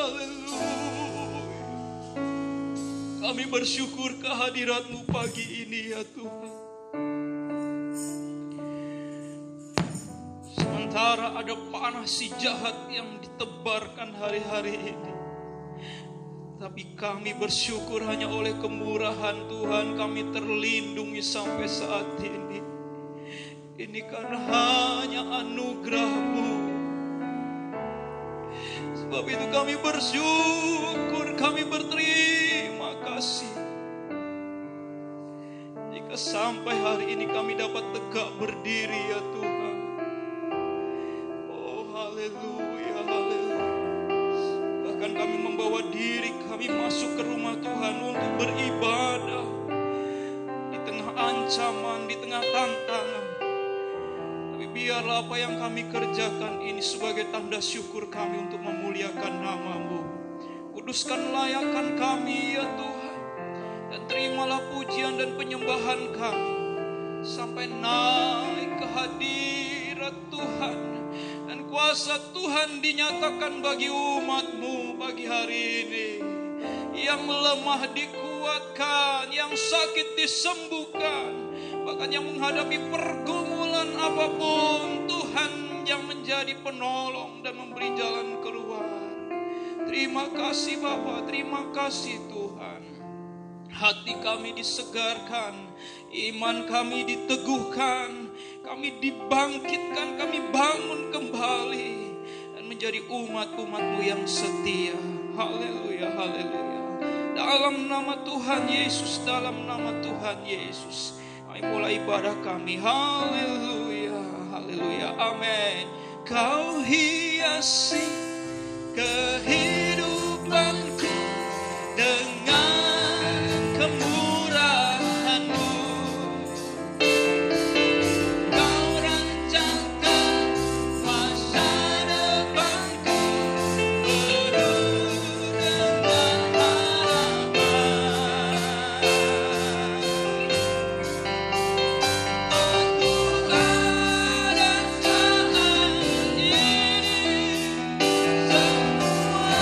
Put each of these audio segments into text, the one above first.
Haleluya. Kami bersyukur kehadirat-Mu pagi ini ya Tuhan. Sementara ada panah si jahat yang ditebarkan hari-hari ini, tapi kami bersyukur hanya oleh kemurahan Tuhan kami terlindungi sampai saat ini. Ini karena hanya anugerah-Mu. Sebab itu kami bersyukur, kami berterima kasih. Jika sampai hari ini kami dapat tegak berdiri ya Tuhan. Oh haleluya, haleluya. Bahkan kami membawa diri kami masuk ke rumah Tuhan untuk beribadah. Di tengah ancaman, di tengah tantangan. Biarlah apa yang kami kerjakan ini sebagai tanda syukur kami untuk memuliakan nama-Mu. Kuduskan layakan kami ya Tuhan. Dan terimalah pujian dan penyembahan kami. Sampai naik ke hadirat Tuhan. Dan kuasa Tuhan dinyatakan bagi umat-Mu pagi hari ini. Yang lemah dikuatkan, yang sakit disembuhkan. Bahkan yang menghadapi pergumulan apapun, Tuhan yang menjadi penolong dan memberi jalan keluar. Terima kasih Bapa, terima kasih Tuhan. Hati kami disegarkan, iman kami diteguhkan, kami dibangkitkan, kami bangun kembali dan menjadi umat-umat-Mu yang setia. Haleluya, haleluya. Dalam nama Tuhan Yesus, dalam nama Tuhan Yesus. Mulai ibadah kami. Haleluya, haleluya, amin. Kau hiasi kehidupanku dengan kemurahan-Mu. Kau rancangkan masa depanku penuh dengan harapan. Semua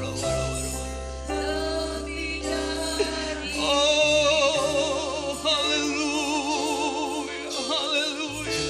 Oh, haleluya, haleluya.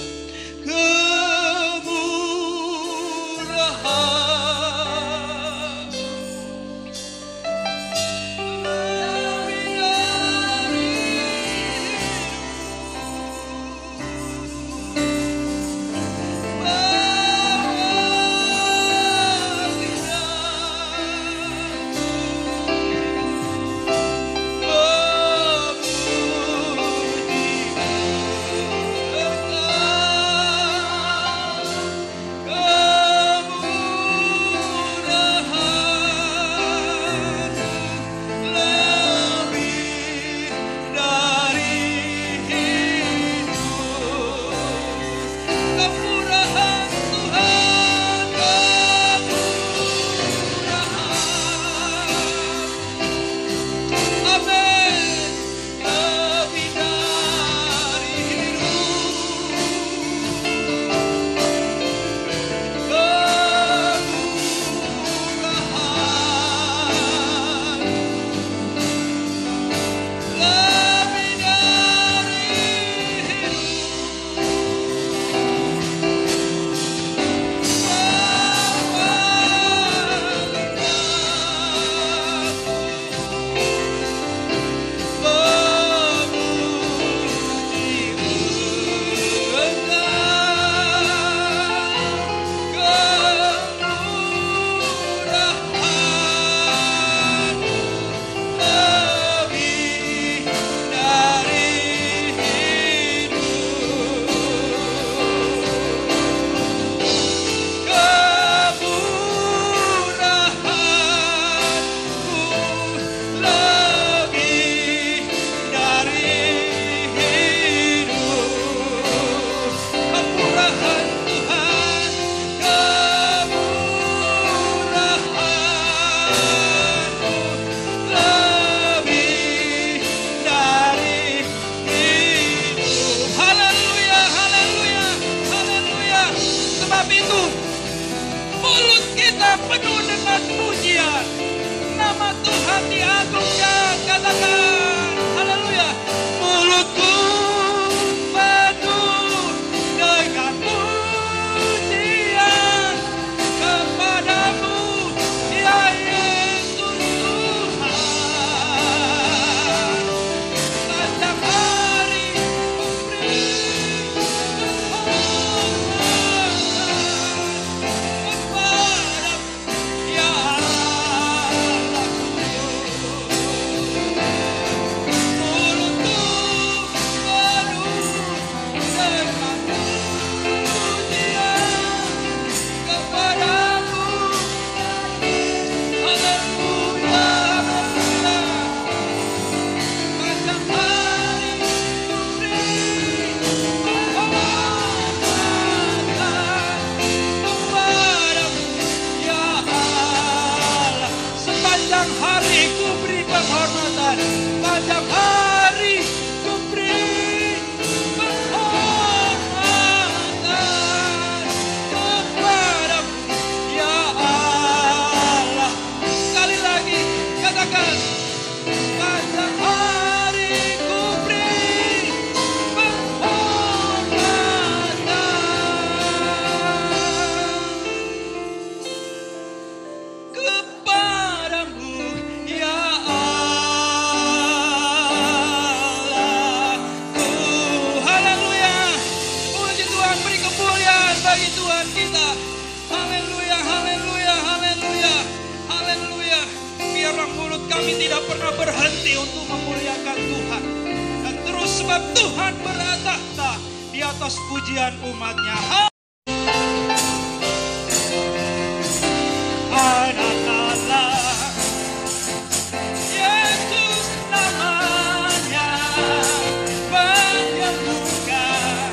Kemurahan lebih dari penuh dengan pujian. Nama Tuhan diagungkan, katakan haleluya. Mulutku penuh dengan pujian kepadamu, ya Yesus Tuhan. Sepanjang hari ku beri sepanjang hari ku beri penghormatan kepadamu, ya Allah. Sekali lagi katakan, sepanjang hari ku beri penghormatan kepadamu, ya bagi Tuhan kita. Haleluya, haleluya, haleluya, haleluya. Biarlah mulut kami tidak pernah berhenti untuk memuliakan Tuhan. Dan terus sebab Tuhan bertahta di atas pujian umatnya. Yesus namanya menyembuhkan,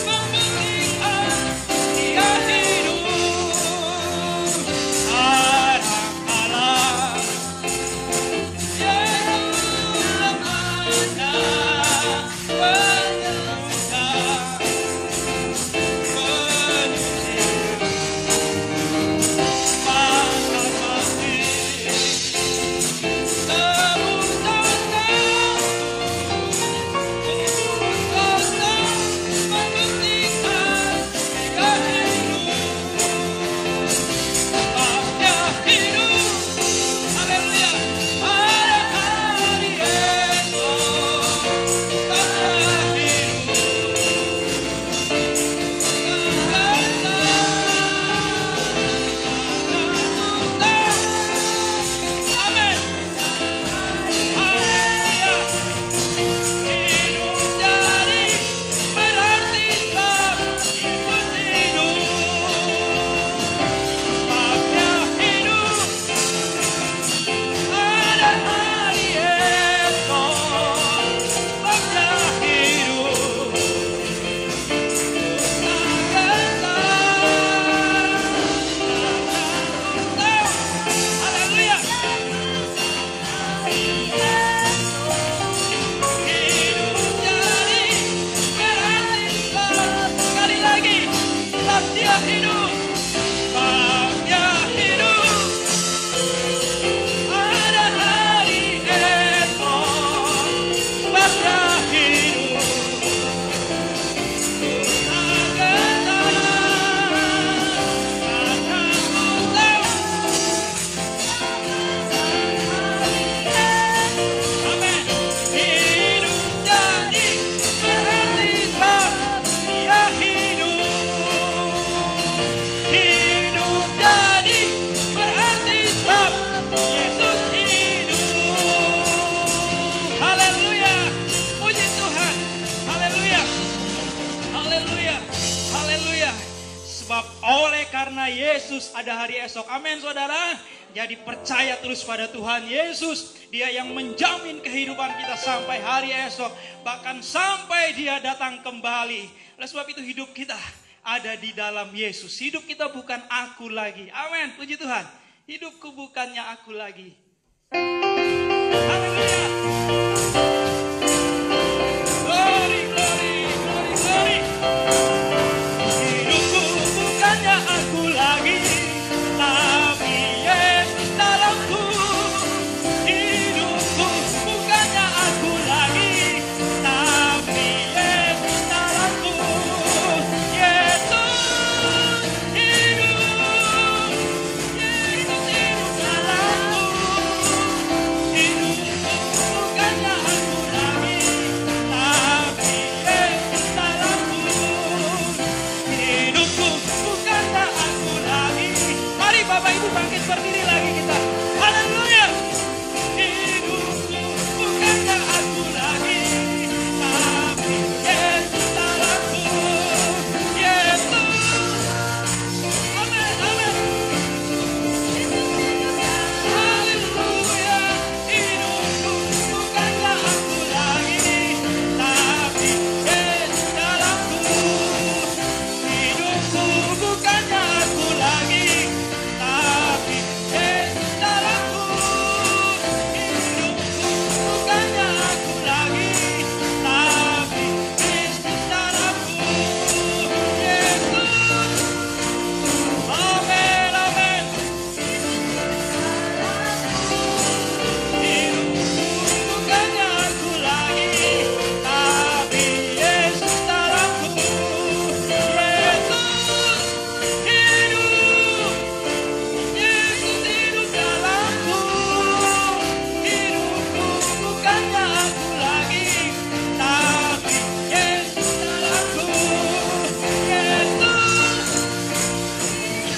memberikan dia karena Yesus ada hari esok. Amin saudara. Jadi percaya terus pada Tuhan Yesus. Dia yang menjamin kehidupan kita sampai hari esok. Bahkan sampai dia datang kembali. Oleh sebab itu hidup kita ada di dalam Yesus. Hidup kita bukan aku lagi. Amin. Puji Tuhan. Hidupku bukannya aku lagi. Haleluya. Glory, glory, glory, glory. Hidupku bukannya aku lagi, tapi Yesus dalamku. Hidupku bukannya aku lagi, tapi Yesus dalamku. Yesus hidup, Yesus hidup dalamku. Hidupku bukannya aku lagi, tapi Yesus dalamku. Hidupku bukannya aku lagi. Mari Bapak Ibu bangkit berdiri lagi kita. Haleluya. Hidupku bukannya aku lagi, tapi Yesus dalamku. Yesus. Amin, amin. Haleluya. Hidupku bukannya aku lagi, tapi Yesus dalamku. Hidupku bukannya aku lagi, tapi Yesus dalamku. Hidupku bukannya aku lagi, tapi Yesus dalamku. Yesus. Amin, amin. Hidupku bukannya aku lagi, tapi Yesus dalamku. Yesus hidup, Yesus hidup dalamku. Hidupku bukannya aku lagi, tapi Yesus dalamku. Yesus,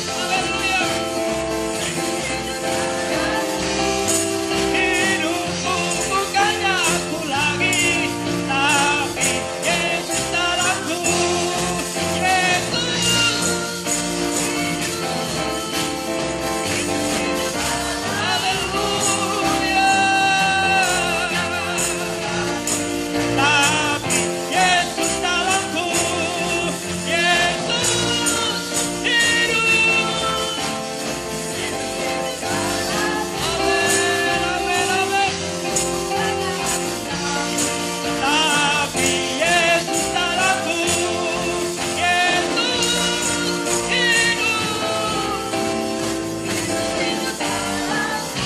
haleluya. Hidupku bukannya aku lagi, tapi Yesus dalamku. Yesus, haleluya. Tapi Yesus dalamku. Yesus hidup. Amin, amin, amin. Tapi Yesus dalamku. Yesus hidup.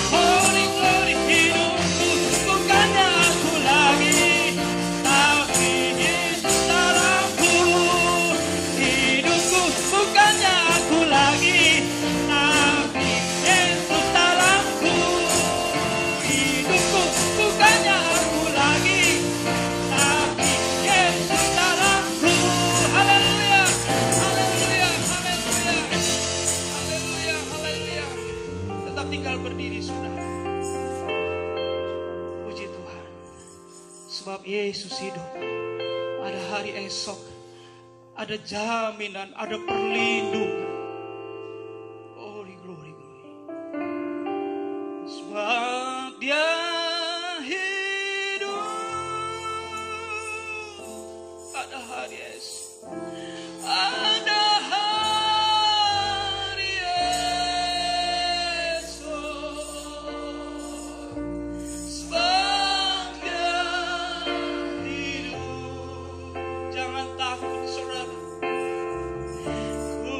Holy glory. Hidupku bukannya aku lagi, tapi Yesus dalamku. Hidupku bukannya aku lagi, tapi Yesus dalamku. Hidupku bukannya aku lagi, tapi Yesus dalamku. Haleluya, haleluya, haleluya. Haleluya, haleluya. Tetap tinggal berdiri sudah. Puji Tuhan. Sebab Yesus hidup. Ada hari esok. Ada jaminan, ada perlindungan. Glory, glory, glory. Sebab Dia hidup. Ada hari esok. Ada hari esok. Sebab Dia hidup. Jangan takut saudara. Ku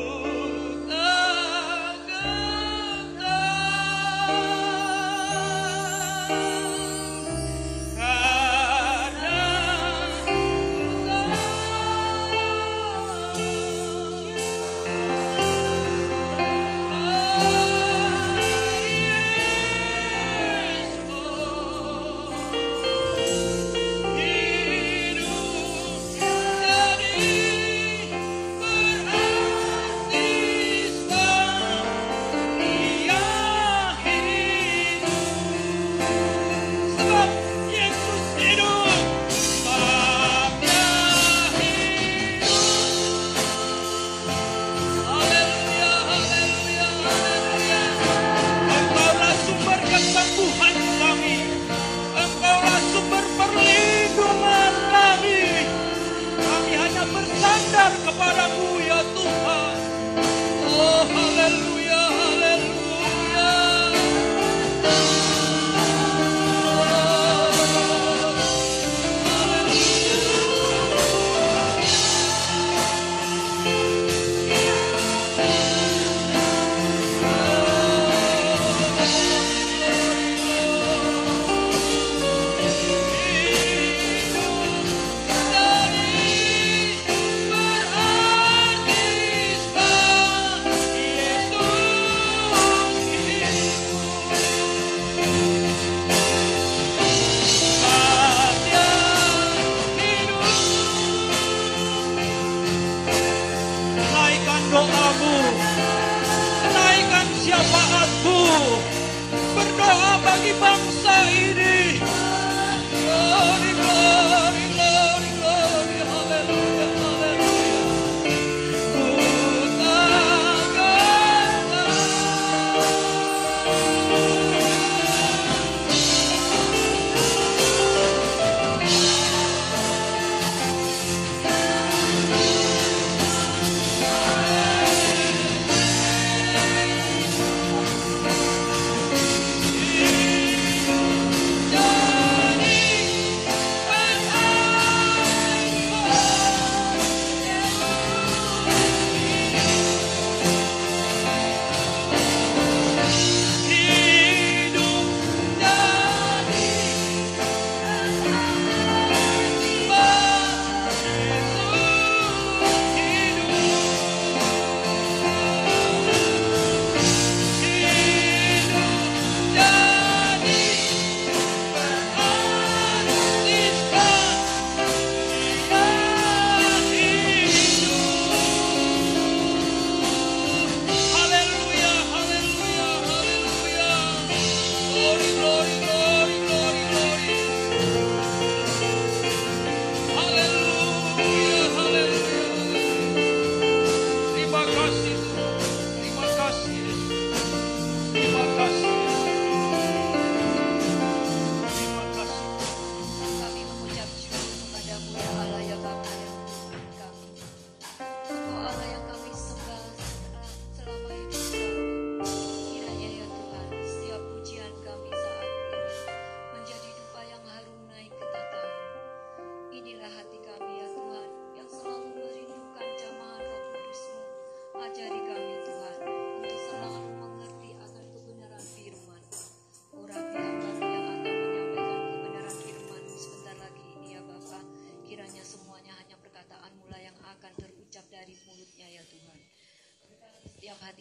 bagi bangsa ini. Glory, glory, glory, glory, haleluya, haleluya. Ku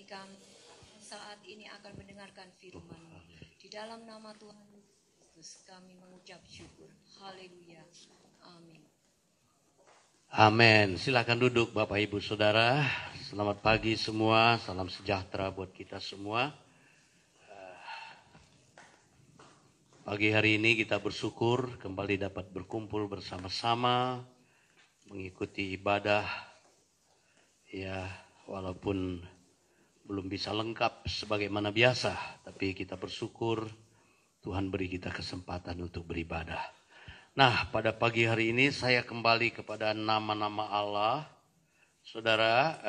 takkan saat ini akan mendengarkan firman-Mu. Di dalam nama Tuhan Yesus kami mengucap syukur. Haleluya. Amin. Amin. Silakan duduk Bapak Ibu Saudara. Selamat pagi semua. Salam sejahtera buat kita semua. Pagi hari ini kita bersyukur kembali dapat berkumpul bersama-sama mengikuti ibadah. Ya, walaupun belum bisa lengkap sebagaimana biasa, tapi kita bersyukur Tuhan beri kita kesempatan untuk beribadah. Nah, pada pagi hari ini saya kembali kepada nama-nama Allah. Saudara,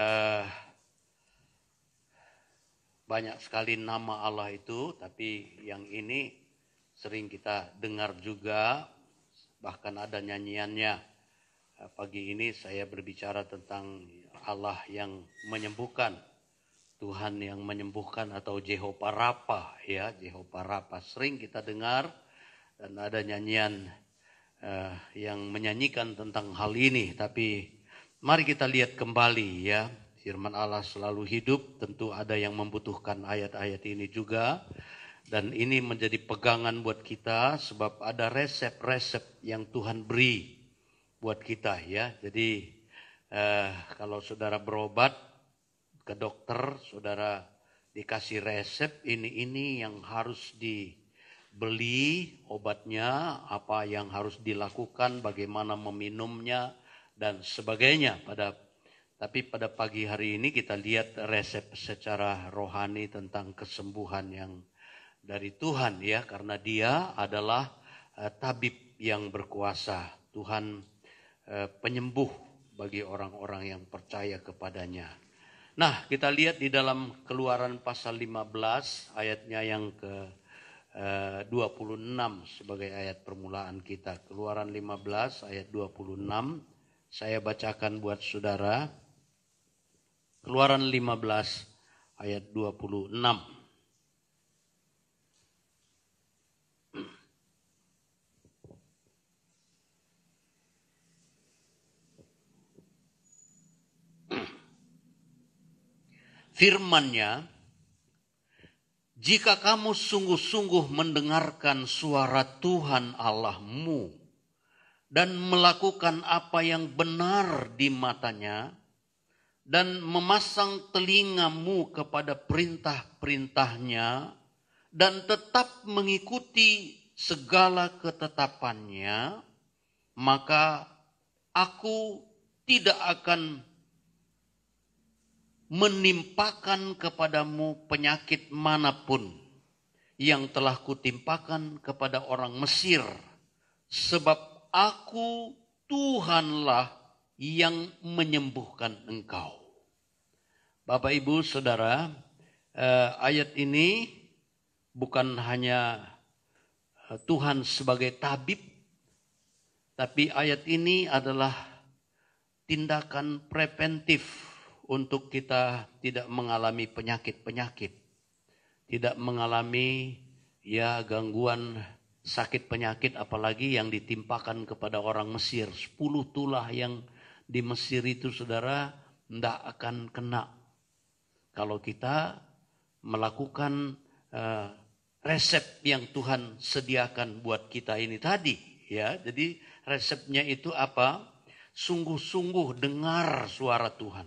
banyak sekali nama Allah itu, tapi yang ini sering kita dengar juga, bahkan ada nyanyiannya. Pagi ini saya berbicara tentang Allah yang menyembuhkan. Tuhan yang menyembuhkan atau Jehovah Rafa, ya, Jehovah Rafa sering kita dengar dan ada nyanyian yang menyanyikan tentang hal ini. Tapi mari kita lihat kembali, ya, firman Allah selalu hidup. Tentu ada yang membutuhkan ayat-ayat ini juga, dan ini menjadi pegangan buat kita sebab ada resep-resep yang Tuhan beri buat kita, ya. Jadi kalau saudara berobat ke dokter, saudara dikasih resep ini yang harus dibeli obatnya, apa yang harus dilakukan, bagaimana meminumnya dan sebagainya. Tapi pada pagi hari ini kita lihat resep secara rohani tentang kesembuhan yang dari Tuhan, ya, karena Dia adalah tabib yang berkuasa, Tuhan penyembuh bagi orang-orang yang percaya kepadanya. Nah, kita lihat di dalam Keluaran pasal 15 ayatnya yang ke 26 sebagai ayat permulaan kita. Keluaran 15 ayat 26. Saya bacakan buat saudara. Keluaran 15 ayat 26. Firman-Nya, jika kamu sungguh-sungguh mendengarkan suara Tuhan Allahmu dan melakukan apa yang benar di matanya dan memasang telingamu kepada perintah-perintahnya dan tetap mengikuti segala ketetapannya, maka aku tidak akan menimpakan kepadamu penyakit manapun yang telah kutimpakan kepada orang Mesir, sebab aku Tuhanlah yang menyembuhkan engkau. Bapak, Ibu, Saudara, ayat ini bukan hanya Tuhan sebagai tabib, tapi ayat ini adalah tindakan preventif untuk kita tidak mengalami penyakit-penyakit, tidak mengalami gangguan sakit penyakit, apalagi yang ditimpakan kepada orang Mesir. 10 tulah yang di Mesir itu, saudara, tidak akan kena kalau kita melakukan resep yang Tuhan sediakan buat kita ini tadi. Ya, jadi resepnya itu apa? Sungguh-sungguh dengar suara Tuhan.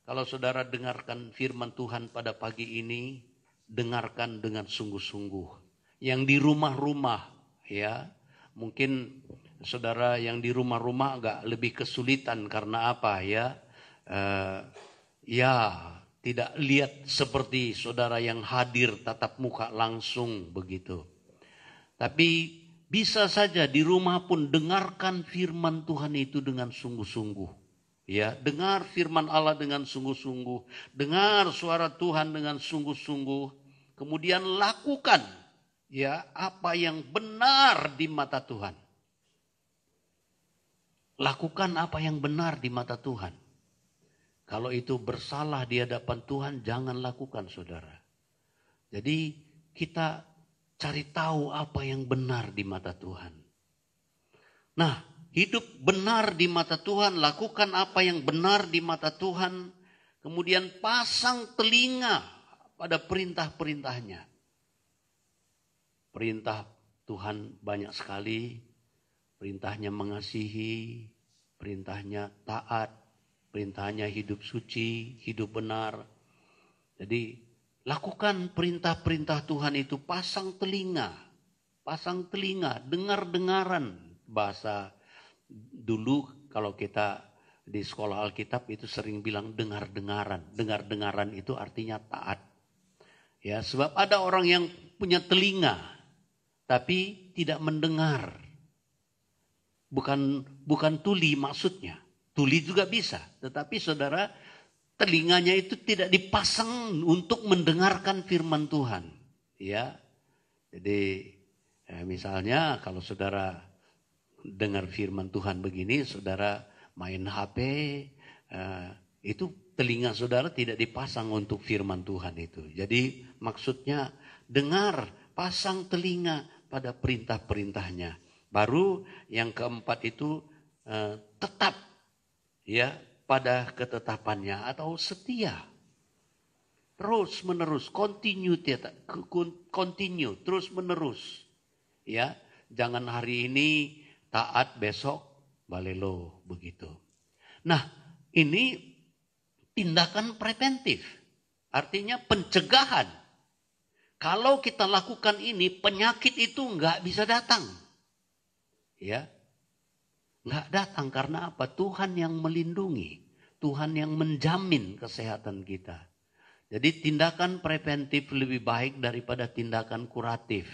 Kalau saudara dengarkan firman Tuhan pada pagi ini, dengarkan dengan sungguh-sungguh. Yang di rumah-rumah, ya, mungkin saudara yang di rumah-rumah agak lebih kesulitan karena apa ya? Tidak lihat seperti saudara yang hadir tatap muka langsung begitu. Tapi bisa saja di rumah pun dengarkan firman Tuhan itu dengan sungguh-sungguh. Ya, dengar firman Allah dengan sungguh-sungguh, dengar suara Tuhan dengan sungguh-sungguh, kemudian lakukan ya apa yang benar di mata Tuhan. Lakukan apa yang benar di mata Tuhan. Kalau itu bersalah di hadapan Tuhan, jangan lakukan, saudara. Jadi kita cari tahu apa yang benar di mata Tuhan. Nah, hidup benar di mata Tuhan, lakukan apa yang benar di mata Tuhan, kemudian pasang telinga pada perintah-perintahnya. Perintah Tuhan banyak sekali, perintahnya mengasihi, perintahnya taat, perintahnya hidup suci, hidup benar. Jadi lakukan perintah-perintah Tuhan itu, pasang telinga, dengar-dengaran. Bahasa dulu kalau kita di sekolah Alkitab itu sering bilang dengar-dengaran. Dengar-dengaran itu artinya taat. Ya, sebab ada orang yang punya telinga tapi tidak mendengar. Bukan tuli maksudnya. Tuli juga bisa, tetapi saudara, telinganya itu tidak dipasang untuk mendengarkan firman Tuhan. Ya. Jadi misalnya kalau saudara dengar firman Tuhan begini, saudara main HP, itu telinga saudara tidak dipasang untuk firman Tuhan itu. Jadi maksudnya dengar, pasang telinga pada perintah-perintahnya. Baru yang keempat itu tetap ya pada ketetapannya atau setia. Terus menerus, continue, terus menerus. Ya, jangan hari ini taat, besok balelo begitu. Nah, ini tindakan preventif. Artinya pencegahan. Kalau kita lakukan ini, penyakit itu nggak bisa datang. Ya, nggak datang karena apa? Tuhan yang melindungi, Tuhan yang menjamin kesehatan kita. Jadi tindakan preventif lebih baik daripada tindakan kuratif.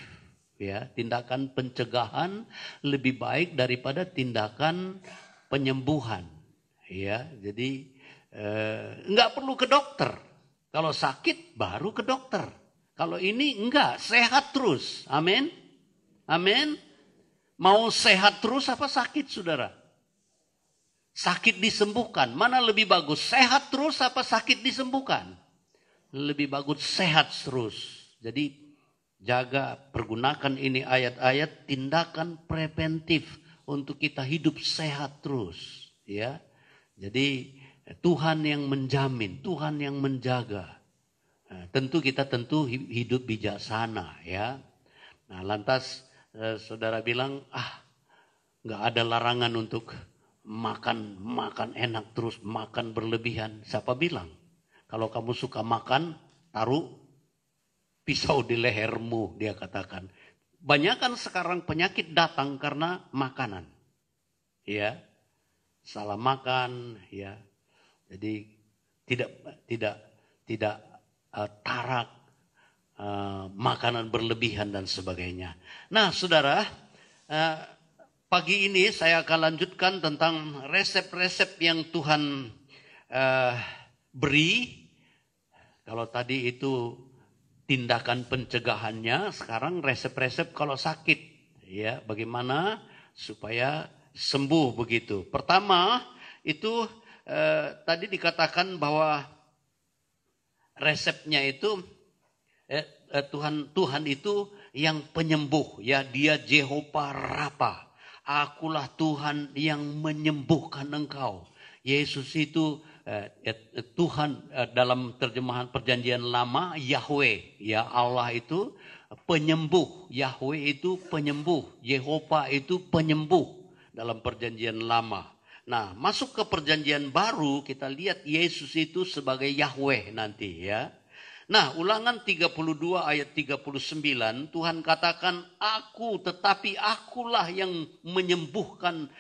Ya, tindakan pencegahan lebih baik daripada tindakan penyembuhan. Ya, jadi nggak perlu ke dokter. Kalau sakit baru ke dokter. Kalau ini enggak, sehat terus. Amin. Amin. Mau sehat terus apa sakit, saudara? Sakit disembuhkan. Mana lebih bagus? Sehat terus apa sakit disembuhkan? Lebih bagus sehat terus. Jadi jaga, pergunakan ini ayat-ayat tindakan preventif untuk kita hidup sehat terus. Ya, jadi Tuhan yang menjamin, Tuhan yang menjaga. Nah, tentu kita hidup bijaksana, ya. Nah, lantas saudara bilang, nggak ada larangan untuk makan enak terus, makan berlebihan. Siapa bilang? Kalau kamu suka makan, taruh pisau di lehermu, dia katakan. Banyakan sekarang penyakit datang karena makanan. Ya. Salah makan, ya. Jadi tidak tarak, makanan berlebihan dan sebagainya. Nah, saudara, pagi ini saya akan lanjutkan tentang resep-resep yang Tuhan beri. Kalau tadi itu tindakan pencegahannya, sekarang resep-resep kalau sakit, ya, bagaimana supaya sembuh begitu. Pertama itu tadi dikatakan bahwa resepnya itu Tuhan itu yang penyembuh, ya, dia Jehovah Rafa. Akulah Tuhan yang menyembuhkan engkau. Yesus itu Tuhan dalam terjemahan perjanjian lama Yahweh, ya, Allah itu penyembuh, Yahweh itu penyembuh, Jehovah itu penyembuh dalam perjanjian lama. Nah, masuk ke perjanjian baru kita lihat Yesus itu sebagai Yahweh nanti, ya. Nah, Ulangan 32 ayat 39 Tuhan katakan, tetapi akulah yang menyembuhkan,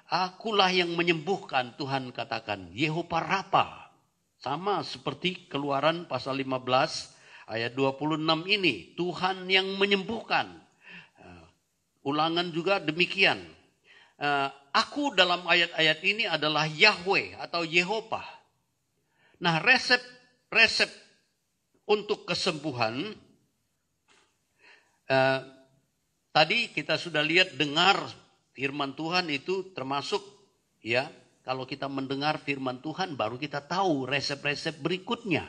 akulah yang menyembuhkan, Tuhan katakan, Jehovah Rafa. Sama seperti Keluaran pasal 15 ayat 26 ini, Tuhan yang menyembuhkan. Ulangan juga demikian. Aku dalam ayat-ayat ini adalah Yahweh atau Jehovah. Nah, resep untuk kesembuhan, tadi kita sudah lihat, dengar firman Tuhan itu termasuk, ya, kalau kita mendengar firman Tuhan baru kita tahu resep-resep berikutnya.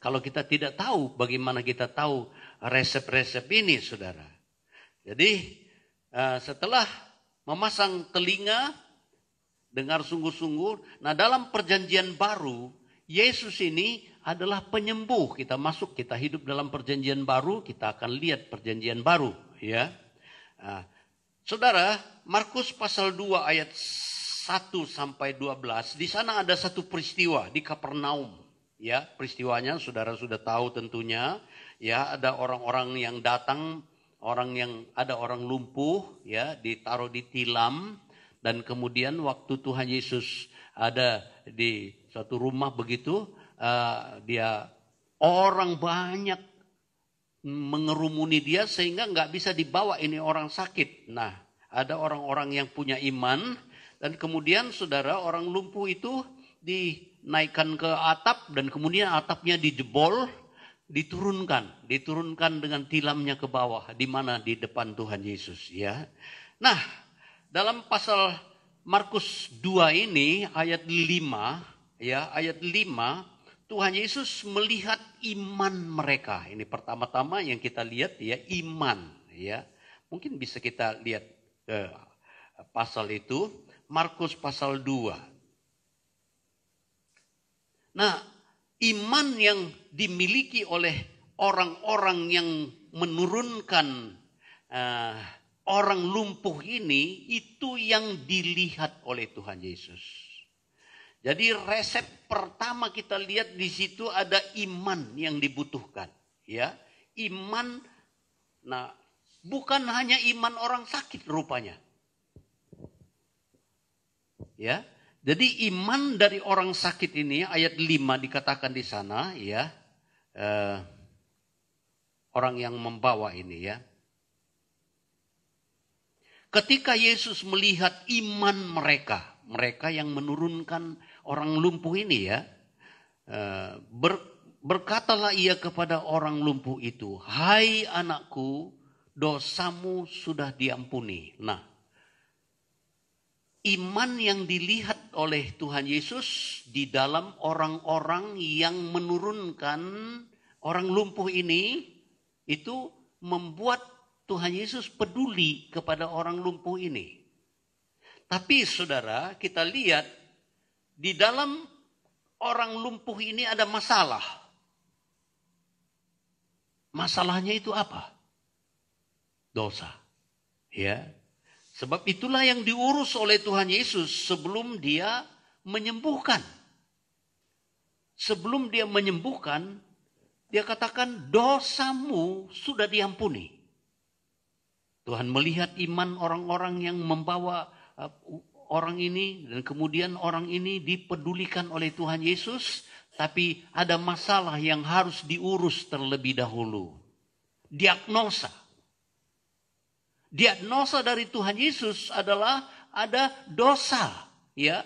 Kalau kita tidak tahu, bagaimana kita tahu resep-resep ini, saudara? Jadi setelah memasang telinga, dengar sungguh-sungguh. Nah, dalam perjanjian baru, Yesus ini adalah penyembuh. Kita hidup dalam perjanjian baru, kita akan lihat perjanjian baru, ya. Nah, saudara, Markus pasal 2 ayat 1 sampai 12, di sana ada satu peristiwa di Kapernaum, ya. Peristiwanya saudara sudah tahu tentunya, ya, ada orang-orang yang datang, ada orang lumpuh, ya, ditaruh di tilam, dan kemudian waktu Tuhan Yesus ada di suatu rumah begitu, dia orang banyak mengerumuni dia sehingga nggak bisa dibawa ini orang sakit. Nah, ada orang-orang yang punya iman, dan kemudian saudara, orang lumpuh itu dinaikkan ke atap, dan kemudian atapnya dijebol, diturunkan dengan tilamnya ke bawah, di mana di depan Tuhan Yesus, ya. Nah, dalam pasal Markus 2 ini ayat 5, ya, ayat 5, Tuhan Yesus melihat iman mereka. Ini pertama-tama yang kita lihat, ya, iman, ya. Mungkin bisa kita lihat pasal itu, Markus pasal 2. Nah, iman yang dimiliki oleh orang-orang yang menurunkan orang lumpuh ini, itu yang dilihat oleh Tuhan Yesus. Jadi resep pertama kita lihat di situ ada iman yang dibutuhkan, ya. Iman, nah, bukan hanya iman orang sakit rupanya. Ya. Jadi iman dari orang sakit ini, ayat 5 dikatakan di sana, ya. Orang yang membawa ini, ya. Ketika Yesus melihat iman mereka yang menurunkan orang lumpuh ini, ya, berkatalah ia kepada orang lumpuh itu, "Hai anakku, dosamu sudah diampuni." Nah, iman yang dilihat oleh Tuhan Yesus di dalam orang-orang yang menurunkan orang lumpuh ini, itu membuat Tuhan Yesus peduli kepada orang lumpuh ini. Tapi saudara, kita lihat di dalam orang lumpuh ini ada masalah. Masalahnya itu apa? Dosa. Ya. Sebab itulah yang diurus oleh Tuhan Yesus sebelum dia menyembuhkan. Sebelum dia menyembuhkan, Dia katakan dosamu sudah diampuni. Tuhan melihat iman orang-orang yang membawa orang ini, dan kemudian orang ini dipedulikan oleh Tuhan Yesus, tapi ada masalah yang harus diurus terlebih dahulu. Diagnosa. Diagnosa dari Tuhan Yesus adalah ada dosa, ya.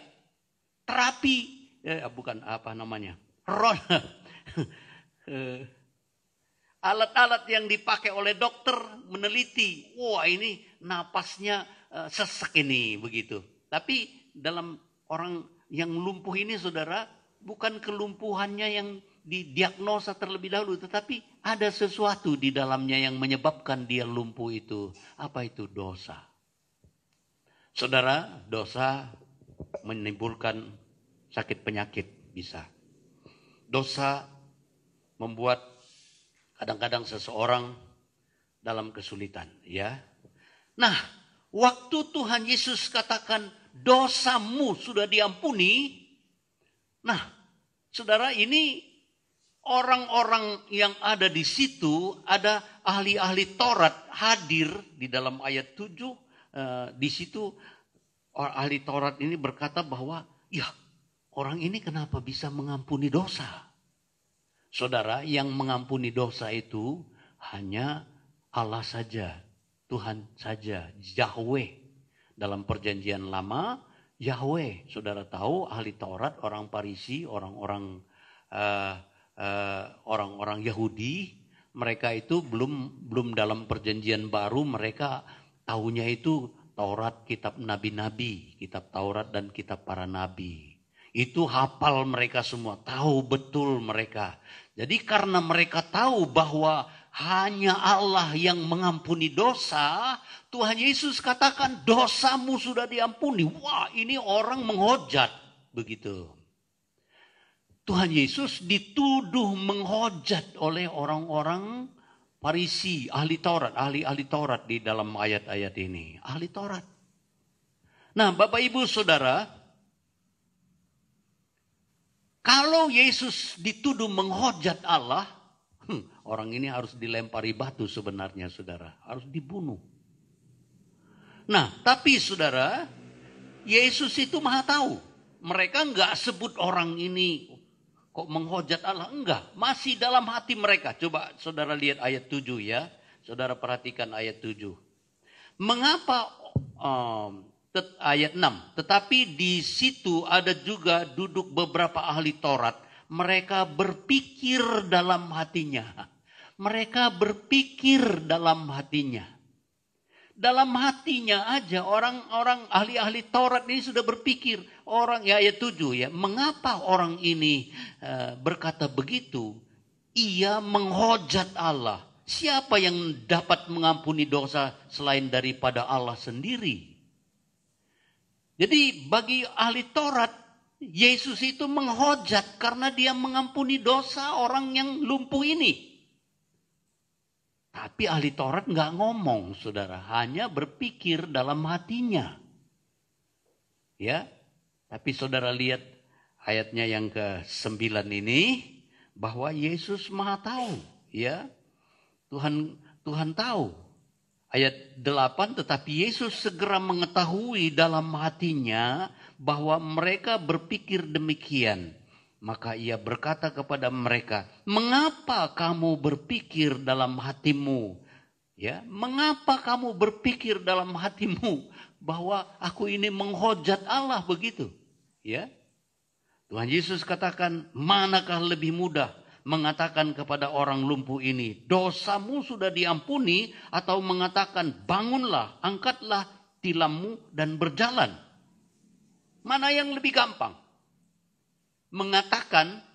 Terapi, bukan apa namanya, alat-alat yang dipakai oleh dokter meneliti, wah ini napasnya sesek ini begitu. Tapi dalam orang yang lumpuh ini, saudara, bukan kelumpuhannya yang didiagnosa terlebih dahulu, tetapi ada sesuatu di dalamnya yang menyebabkan dia lumpuh itu. Apa itu? Dosa. Saudara, dosa menimbulkan sakit penyakit bisa. Dosa membuat kadang-kadang seseorang dalam kesulitan, ya. Nah, waktu Tuhan Yesus katakan dosamu sudah diampuni. Nah, saudara, ini orang-orang yang ada di situ, ada ahli-ahli Taurat hadir di dalam ayat 7. Di situ ahli Taurat ini berkata bahwa, ya, orang ini kenapa bisa mengampuni dosa? Saudara, yang mengampuni dosa itu hanya Allah saja, Tuhan saja, Yahweh. Dalam perjanjian lama, Yahweh. Saudara tahu, ahli Taurat, orang Farisi, orang-orang Yahudi, mereka itu belum dalam perjanjian baru, mereka tahunya itu Taurat, kitab nabi-nabi, kitab Taurat dan kitab para nabi. Itu hafal mereka semua, tahu betul mereka. Jadi karena mereka tahu bahwa hanya Allah yang mengampuni dosa, Tuhan Yesus katakan dosamu sudah diampuni. Wah, ini orang menghujat begitu. Tuhan Yesus dituduh menghujat oleh orang-orang Farisi, ahli Taurat, ahli Taurat di dalam ayat-ayat ini. Ahli Taurat. Nah, Bapak Ibu Saudara, kalau Yesus dituduh menghujat Allah, orang ini harus dilempari batu sebenarnya, saudara. Harus dibunuh. Nah, tapi saudara, Yesus itu maha tahu. Mereka enggak sebut orang ini kok menghujat Allah. Enggak, masih dalam hati mereka. Coba saudara lihat ayat 7 ya. Saudara perhatikan ayat 7. Mengapa ayat 6. Tetapi di situ ada juga duduk beberapa ahli Taurat. Mereka berpikir dalam hatinya. Mereka berpikir dalam hatinya. Dalam hatinya aja orang-orang ahli-ahli Taurat ini sudah berpikir. Orang ya ayat 7 ya. Mengapa orang ini berkata begitu? Ia menghujat Allah. Siapa yang dapat mengampuni dosa selain daripada Allah sendiri? Jadi bagi ahli Taurat, Yesus itu menghujat karena dia mengampuni dosa orang yang lumpuh ini. Tapi ahli Taurat nggak ngomong, saudara, hanya berpikir dalam hatinya. Ya, tapi saudara lihat ayatnya yang ke-9 ini, bahwa Yesus maha tahu, ya. Tuhan tahu. Ayat 8, tetapi Yesus segera mengetahui dalam hatinya bahwa mereka berpikir demikian. Maka ia berkata kepada mereka, mengapa kamu berpikir dalam hatimu? Ya, mengapa kamu berpikir dalam hatimu bahwa aku ini menghujat Allah begitu? Ya, Tuhan Yesus katakan, manakah lebih mudah mengatakan kepada orang lumpuh ini, dosamu sudah diampuni, atau mengatakan, bangunlah, angkatlah tilammu dan berjalan? Mana yang lebih gampang? Mengatakan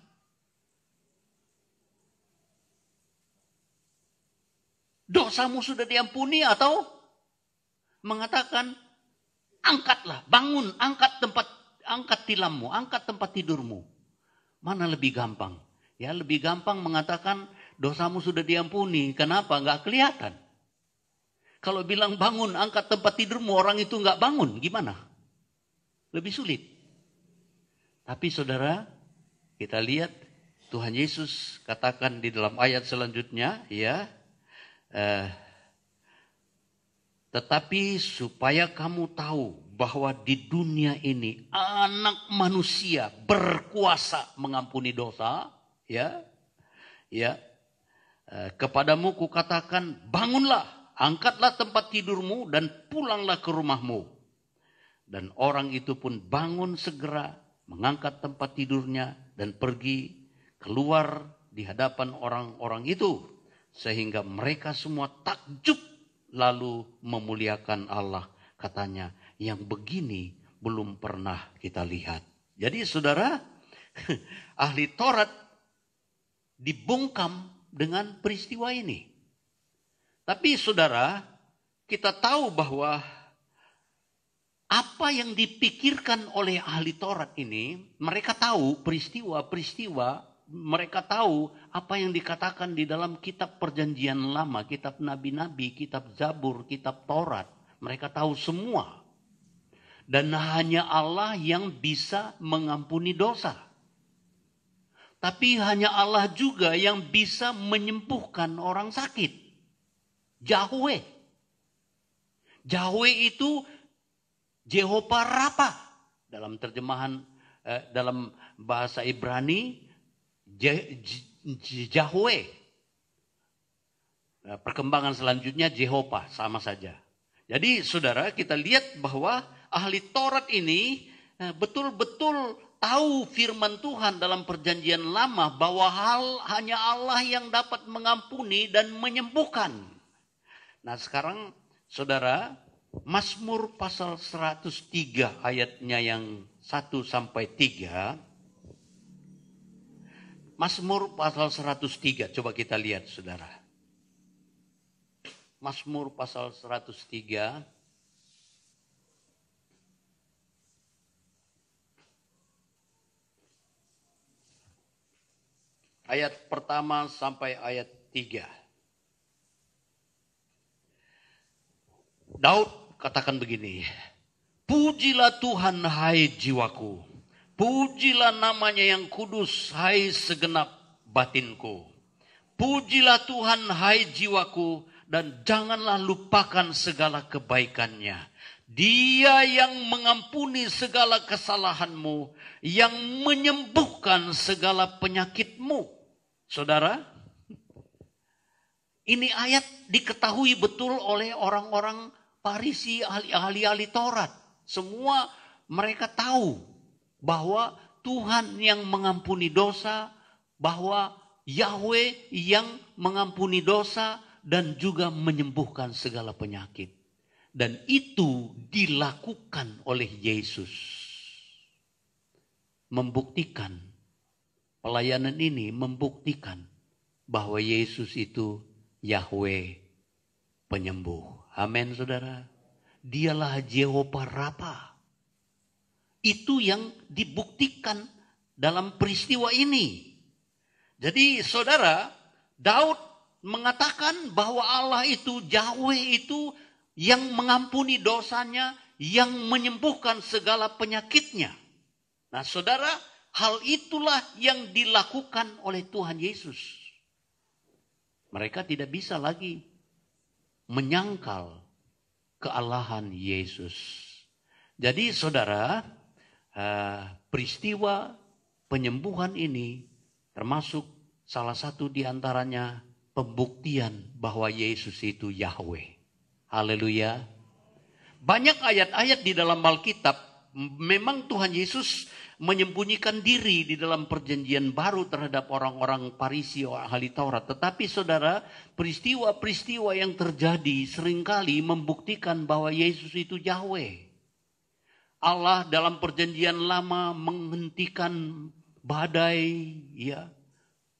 dosamu sudah diampuni, atau mengatakan angkatlah, bangun, angkat tilammu, angkat tempat tidurmu? Mana lebih gampang? Ya, lebih gampang mengatakan dosamu sudah diampuni. Kenapa? Enggak kelihatan. Kalau bilang bangun, angkat tempat tidurmu, orang itu enggak bangun, gimana? Lebih sulit. Tapi saudara, kita lihat Tuhan Yesus katakan di dalam ayat selanjutnya, ya, tetapi supaya kamu tahu bahwa di dunia ini anak manusia berkuasa mengampuni dosa, ya, kepadamu kukatakan, bangunlah, angkatlah tempat tidurmu dan pulanglah ke rumahmu. Dan orang itu pun bangun segera, mengangkat tempat tidurnya dan pergi keluar di hadapan orang-orang itu. Sehingga mereka semua takjub lalu memuliakan Allah. Katanya, yang begini belum pernah kita lihat. Jadi saudara, ahli Taurat dibungkam dengan peristiwa ini. Tapi saudara, kita tahu bahwa apa yang dipikirkan oleh ahli Taurat ini, mereka tahu peristiwa-peristiwa, mereka tahu apa yang dikatakan di dalam kitab Perjanjian Lama, kitab Nabi-Nabi, kitab Zabur, kitab Taurat. Mereka tahu semua. Dan hanya Allah yang bisa mengampuni dosa. Tapi hanya Allah juga yang bisa menyembuhkan orang sakit. Yahweh. Yahweh itu Jehovah Rafa. Dalam terjemahan, dalam bahasa Ibrani, Yahweh. Perkembangan selanjutnya Jehovah, sama saja. Jadi saudara, kita lihat bahwa ahli Taurat ini betul-betul tahu firman Tuhan dalam Perjanjian Lama bahwa hanya Allah yang dapat mengampuni dan menyembuhkan. Nah sekarang saudara, Mazmur pasal 103 ayatnya yang 1 sampai 3. Mazmur pasal 103, coba kita lihat saudara. Mazmur pasal 103. Ayat pertama sampai ayat 3. Daud katakan begini, pujilah Tuhan hai jiwaku, pujilah namanya yang kudus hai segenap batinku. Pujilah Tuhan hai jiwaku dan janganlah lupakan segala kebaikannya. Dia yang mengampuni segala kesalahanmu, yang menyembuhkan segala penyakitmu. Saudara, ini ayat diketahui betul oleh orang-orang Farisi, ahli-ahli Taurat. Semua mereka tahu bahwa Tuhan yang mengampuni dosa, bahwa Yahweh yang mengampuni dosa dan juga menyembuhkan segala penyakit. Dan itu dilakukan oleh Yesus. Membuktikan, pelayanan ini membuktikan bahwa Yesus itu Yahweh penyembuh. Amin saudara. Dialah Jehovah Rafa. Itu yang dibuktikan dalam peristiwa ini. Jadi saudara, Daud mengatakan bahwa Allah itu, Yahweh itu yang mengampuni dosanya, yang menyembuhkan segala penyakitnya. Nah saudara, hal itulah yang dilakukan oleh Tuhan Yesus. Mereka tidak bisa lagi menyangkal kealahan Yesus. Jadi saudara, peristiwa penyembuhan ini termasuk salah satu di antaranya pembuktian bahwa Yesus itu Yahweh. Haleluya. Banyak ayat-ayat di dalam Alkitab, memang Tuhan Yesus menyembunyikan diri di dalam perjanjian baru terhadap orang-orang Farisi, ahli Taurat. Tetapi saudara, peristiwa-peristiwa yang terjadi seringkali membuktikan bahwa Yesus itu Yahweh. Allah dalam perjanjian lama menghentikan badai, ya.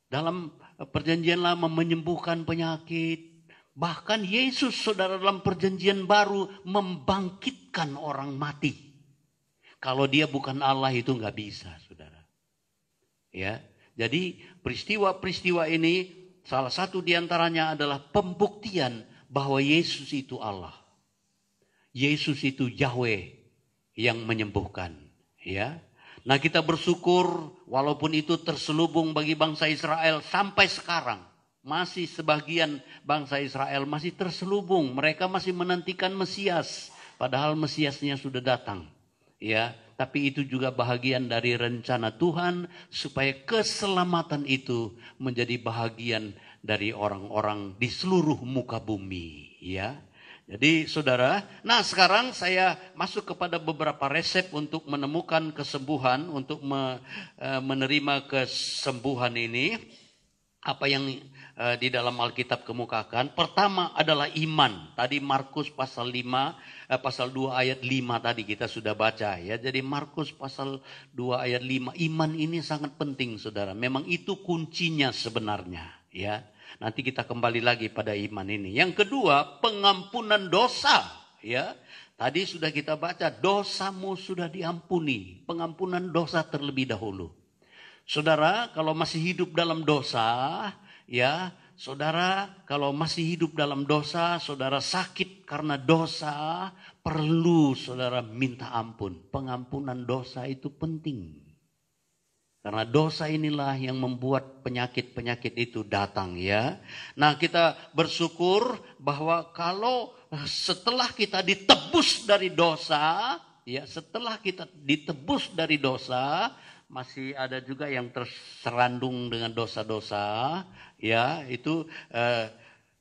Dalam perjanjian lama menyembuhkan penyakit. Bahkan Yesus saudara dalam perjanjian baru membangkitkan orang mati. Kalau dia bukan Allah itu nggak bisa, saudara. Ya, jadi peristiwa-peristiwa ini salah satu diantaranya adalah pembuktian bahwa Yesus itu Allah. Yesus itu Yahweh yang menyembuhkan. Ya, Nah, kita bersyukur walaupun itu terselubung bagi bangsa Israel sampai sekarang. Masih sebagian bangsa Israel masih terselubung. Mereka masih menantikan Mesias. Padahal Mesiasnya sudah datang. Ya, tapi itu juga bahagian dari rencana Tuhan supaya keselamatan itu menjadi bahagian dari orang-orang di seluruh muka bumi. Ya. Jadi saudara, nah sekarang saya masuk kepada beberapa resep untuk menemukan kesembuhan, untuk menerima kesembuhan ini. Apa yang di dalam Alkitab kemukakan. Pertama adalah iman. Tadi Markus pasal 2 ayat 5 tadi kita sudah baca ya. Jadi Markus pasal 2 ayat 5, iman ini sangat penting saudara. Memang itu kuncinya sebenarnya ya. Nanti kita kembali lagi pada iman ini. Yang kedua, pengampunan dosa ya. Tadi sudah kita baca, dosamu sudah diampuni. Pengampunan dosa terlebih dahulu. Saudara, kalau masih hidup dalam dosa, ya, saudara, kalau masih hidup dalam dosa, saudara sakit karena dosa, perlu saudara minta ampun. Pengampunan dosa itu penting. Karena dosa inilah yang membuat penyakit-penyakit itu datang, ya. Nah, kita bersyukur bahwa kalau setelah kita ditebus dari dosa, ya, setelah kita ditebus dari dosa, masih ada juga yang terserandung dengan dosa-dosa, ya itu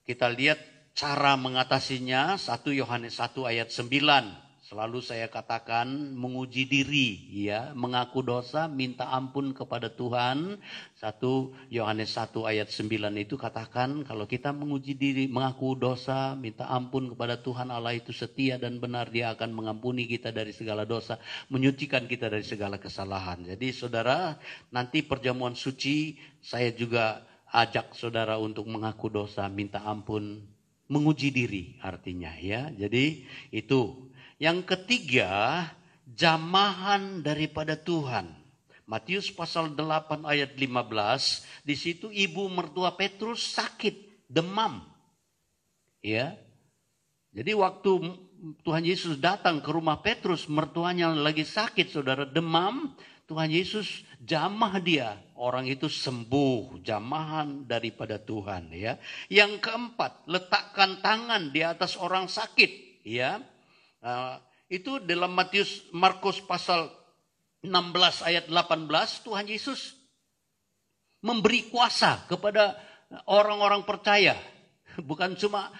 kita lihat cara mengatasinya. 1 Yohanes 1 ayat 9 selalu saya katakan menguji diri, ya mengaku dosa, minta ampun kepada Tuhan. 1 Yohanes 1 ayat 9 itu katakan kalau kita menguji diri, mengaku dosa, minta ampun kepada Tuhan, Allah itu setia dan benar, Dia akan mengampuni kita dari segala dosa, menyucikan kita dari segala kesalahan. Jadi saudara, nanti perjamuan suci saya juga ajak saudara untuk mengaku dosa, minta ampun, menguji diri artinya ya. Jadi itu. Yang ketiga, jamahan daripada Tuhan. Matius pasal 8 ayat 15, di situ ibu mertua Petrus sakit, demam. Ya. Jadi waktu Tuhan Yesus datang ke rumah Petrus, mertuanya lagi sakit, saudara, demam, Tuhan Yesus jamah dia. Orang itu sembuh, jamahan daripada Tuhan, ya. Yang keempat, letakkan tangan di atas orang sakit, ya. Itu dalam Markus pasal 16 ayat 18, Tuhan Yesus memberi kuasa kepada orang-orang percaya. Bukan cuma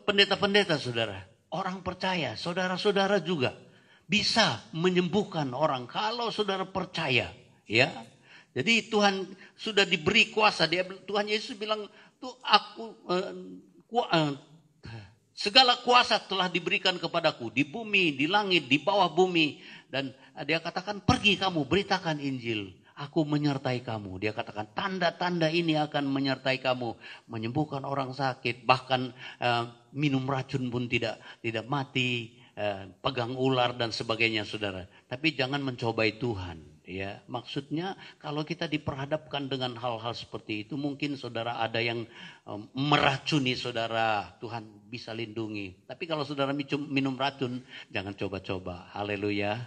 pendeta-pendeta saudara. Orang percaya, saudara-saudara juga bisa menyembuhkan orang kalau saudara percaya. Ya, jadi Tuhan sudah diberi kuasa. Tuhan Yesus bilang, tuh segala kuasa telah diberikan kepadaku di bumi, di langit, di bawah bumi. Dan dia katakan, pergi kamu, beritakan Injil. Aku menyertai kamu. Dia katakan, tanda-tanda ini akan menyertai kamu. Menyembuhkan orang sakit, bahkan minum racun pun tidak mati, pegang ular dan sebagainya, saudara. Tapi jangan mencobai Tuhan. Ya, maksudnya kalau kita diperhadapkan dengan hal-hal seperti itu, mungkin saudara ada yang meracuni saudara, Tuhan bisa lindungi. Tapi kalau saudara minum racun, jangan coba-coba. Haleluya,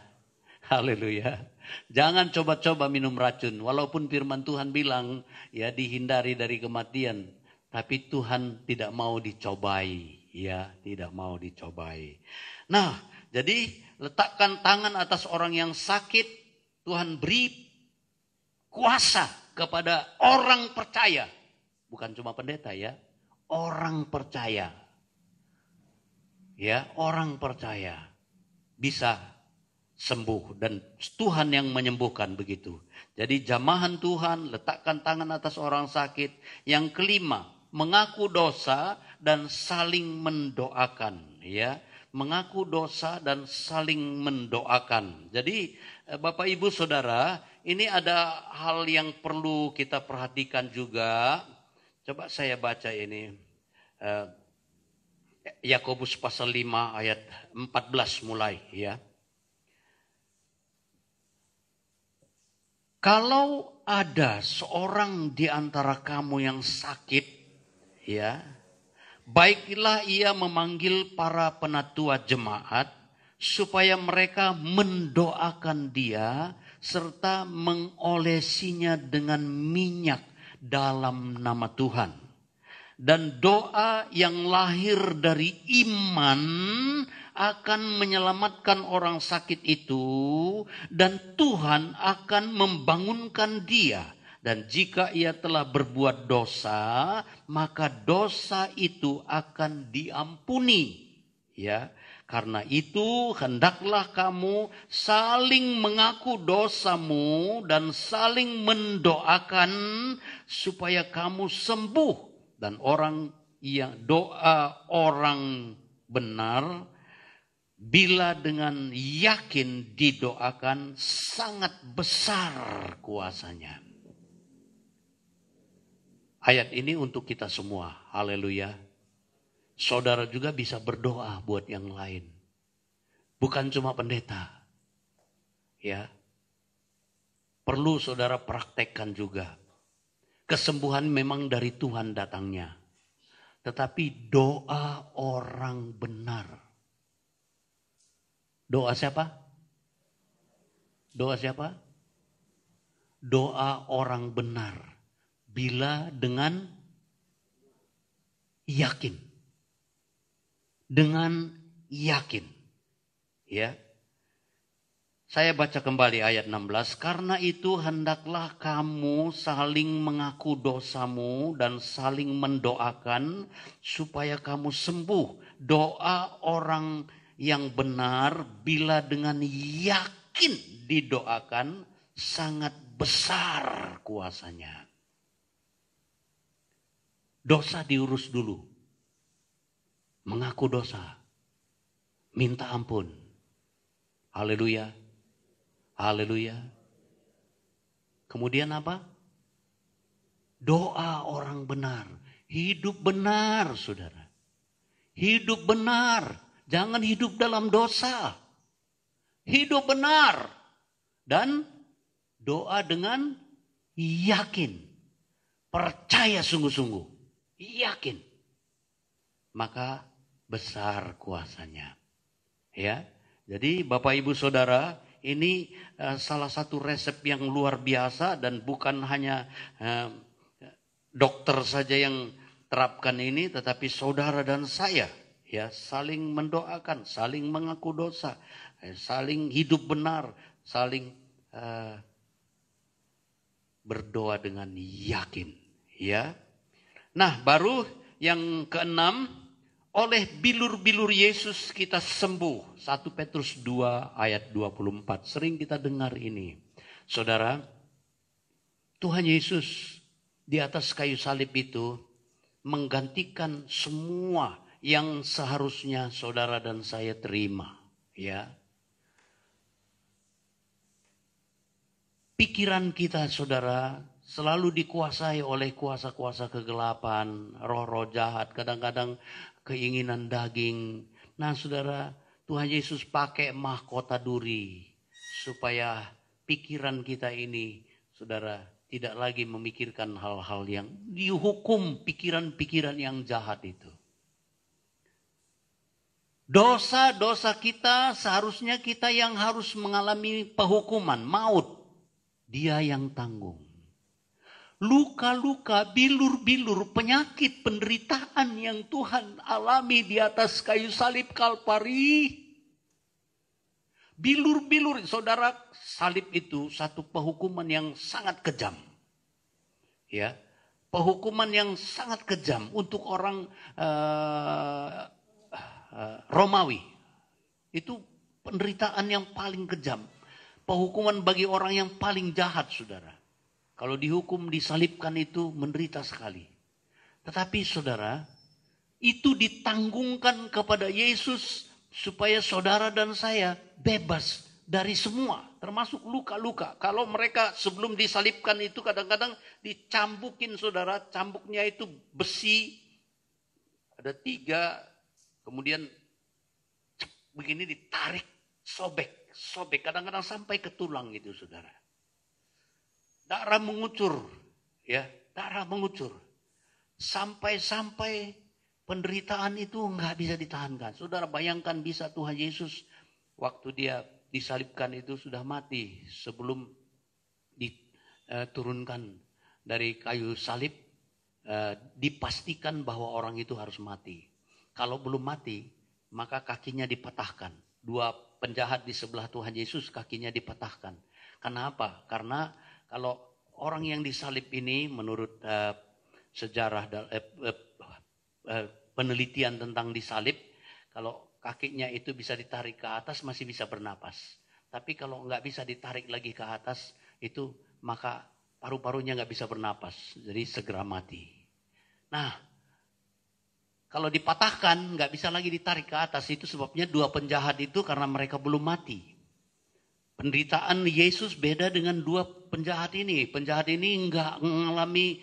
haleluya. Jangan coba-coba minum racun. Walaupun firman Tuhan bilang, ya dihindari dari kematian. Tapi Tuhan tidak mau dicobai. Ya, tidak mau dicobai. Nah, jadi letakkan tangan atas orang yang sakit. Tuhan beri kuasa kepada orang percaya. Bukan cuma pendeta ya. Orang percaya. Ya, orang percaya. Bisa sembuh. Dan Tuhan yang menyembuhkan begitu. Jadi jamahan Tuhan, letakkan tangan atas orang sakit. Yang kelima, mengaku dosa dan saling mendoakan. Ya, mengaku dosa dan saling mendoakan. Jadi Bapak Ibu Saudara, ini ada hal yang perlu kita perhatikan juga. Coba saya baca ini. Yakobus pasal 5 ayat 14 mulai ya. Kalau ada seorang di antara kamu yang sakit, ya, baiklah ia memanggil para penatua jemaat, supaya mereka mendoakan dia serta mengolesinya dengan minyak dalam nama Tuhan. Dan doa yang lahir dari iman akan menyelamatkan orang sakit itu, dan Tuhan akan membangunkan dia. Dan jika ia telah berbuat dosa, maka dosa itu akan diampuni. Ya, karena itu hendaklah kamu saling mengaku dosamu dan saling mendoakan supaya kamu sembuh. Dan doa orang benar bila dengan yakin didoakan sangat besar kuasanya. Ayat ini untuk kita semua. Haleluya. Saudara juga bisa berdoa buat yang lain. Bukan cuma pendeta. Ya. Perlu saudara praktekkan juga. Kesembuhan memang dari Tuhan datangnya. Tetapi doa orang benar. Doa siapa? Doa siapa? Doa orang benar. Bila dengan yakin. Dengan yakin. Ya. Saya baca kembali ayat 16. Karena itu hendaklah kamu saling mengaku dosamu dan saling mendoakan supaya kamu sembuh. Doa orang yang benar bila dengan yakin didoakan sangat besar kuasanya. Dosa diurus dulu. Mengaku dosa. Minta ampun. Haleluya. Haleluya. Kemudian apa? Doa orang benar. Hidup benar, saudara. Hidup benar. Jangan hidup dalam dosa. Hidup benar. Dan doa dengan yakin. Percaya sungguh-sungguh. Yakin. Maka besar kuasanya. Ya. Jadi Bapak Ibu Saudara, ini salah satu resep yang luar biasa dan bukan hanya dokter saja yang terapkan ini, tetapi saudara dan saya ya saling mendoakan, saling mengaku dosa, saling hidup benar, saling berdoa dengan yakin, ya. Nah, baru yang keenam, oleh bilur-bilur Yesus kita sembuh. 1 Petrus 2 ayat 24. Sering kita dengar ini. Saudara, Tuhan Yesus di atas kayu salib itu menggantikan semua yang seharusnya saudara dan saya terima. Ya. Pikiran kita, saudara, selalu dikuasai oleh kuasa-kuasa kegelapan, roh-roh jahat, kadang-kadang keinginan daging. Nah, saudara, Tuhan Yesus pakai mahkota duri supaya pikiran kita ini, saudara, tidak lagi memikirkan hal-hal yang dihukum, pikiran-pikiran yang jahat itu. Dosa-dosa kita seharusnya kita yang harus mengalami penghukuman, maut. Dia yang tanggung. Luka-luka, bilur-bilur, penyakit, penderitaan yang Tuhan alami di atas kayu salib Kalvari. Bilur-bilur, saudara, salib itu satu penghukuman yang sangat kejam. Ya, penghukuman yang sangat kejam untuk orang Romawi. Itu penderitaan yang paling kejam. Penghukuman bagi orang yang paling jahat, saudara. Kalau dihukum, disalibkan itu menderita sekali. Tetapi saudara, itu ditanggungkan kepada Yesus supaya saudara dan saya bebas dari semua. Termasuk luka-luka. Kalau mereka sebelum disalibkan itu kadang-kadang dicambukin, saudara. Cambuknya itu besi. Ada 3. Kemudian begini ditarik, sobek. Kadang-kadang sampai ke tulang itu, saudara. Darah mengucur, ya, darah mengucur. Sampai penderitaan itu nggak bisa ditahankan. Saudara bayangkan bisa Tuhan Yesus waktu dia disalibkan itu sudah mati sebelum diturunkan dari kayu salib, dipastikan bahwa orang itu harus mati. Kalau belum mati, maka kakinya dipatahkan. 2 penjahat di sebelah Tuhan Yesus kakinya dipatahkan. Kenapa? Karena kalau orang yang disalib ini menurut sejarah penelitian tentang disalib, kalau kakinya itu bisa ditarik ke atas masih bisa bernapas. Tapi kalau nggak bisa ditarik lagi ke atas, itu maka paru-parunya nggak bisa bernapas. Jadi segera mati. Nah, kalau dipatahkan nggak bisa lagi ditarik ke atas, itu sebabnya 2 penjahat itu karena mereka belum mati. Penderitaan Yesus beda dengan 2 penjahat ini. Penjahat ini nggak mengalami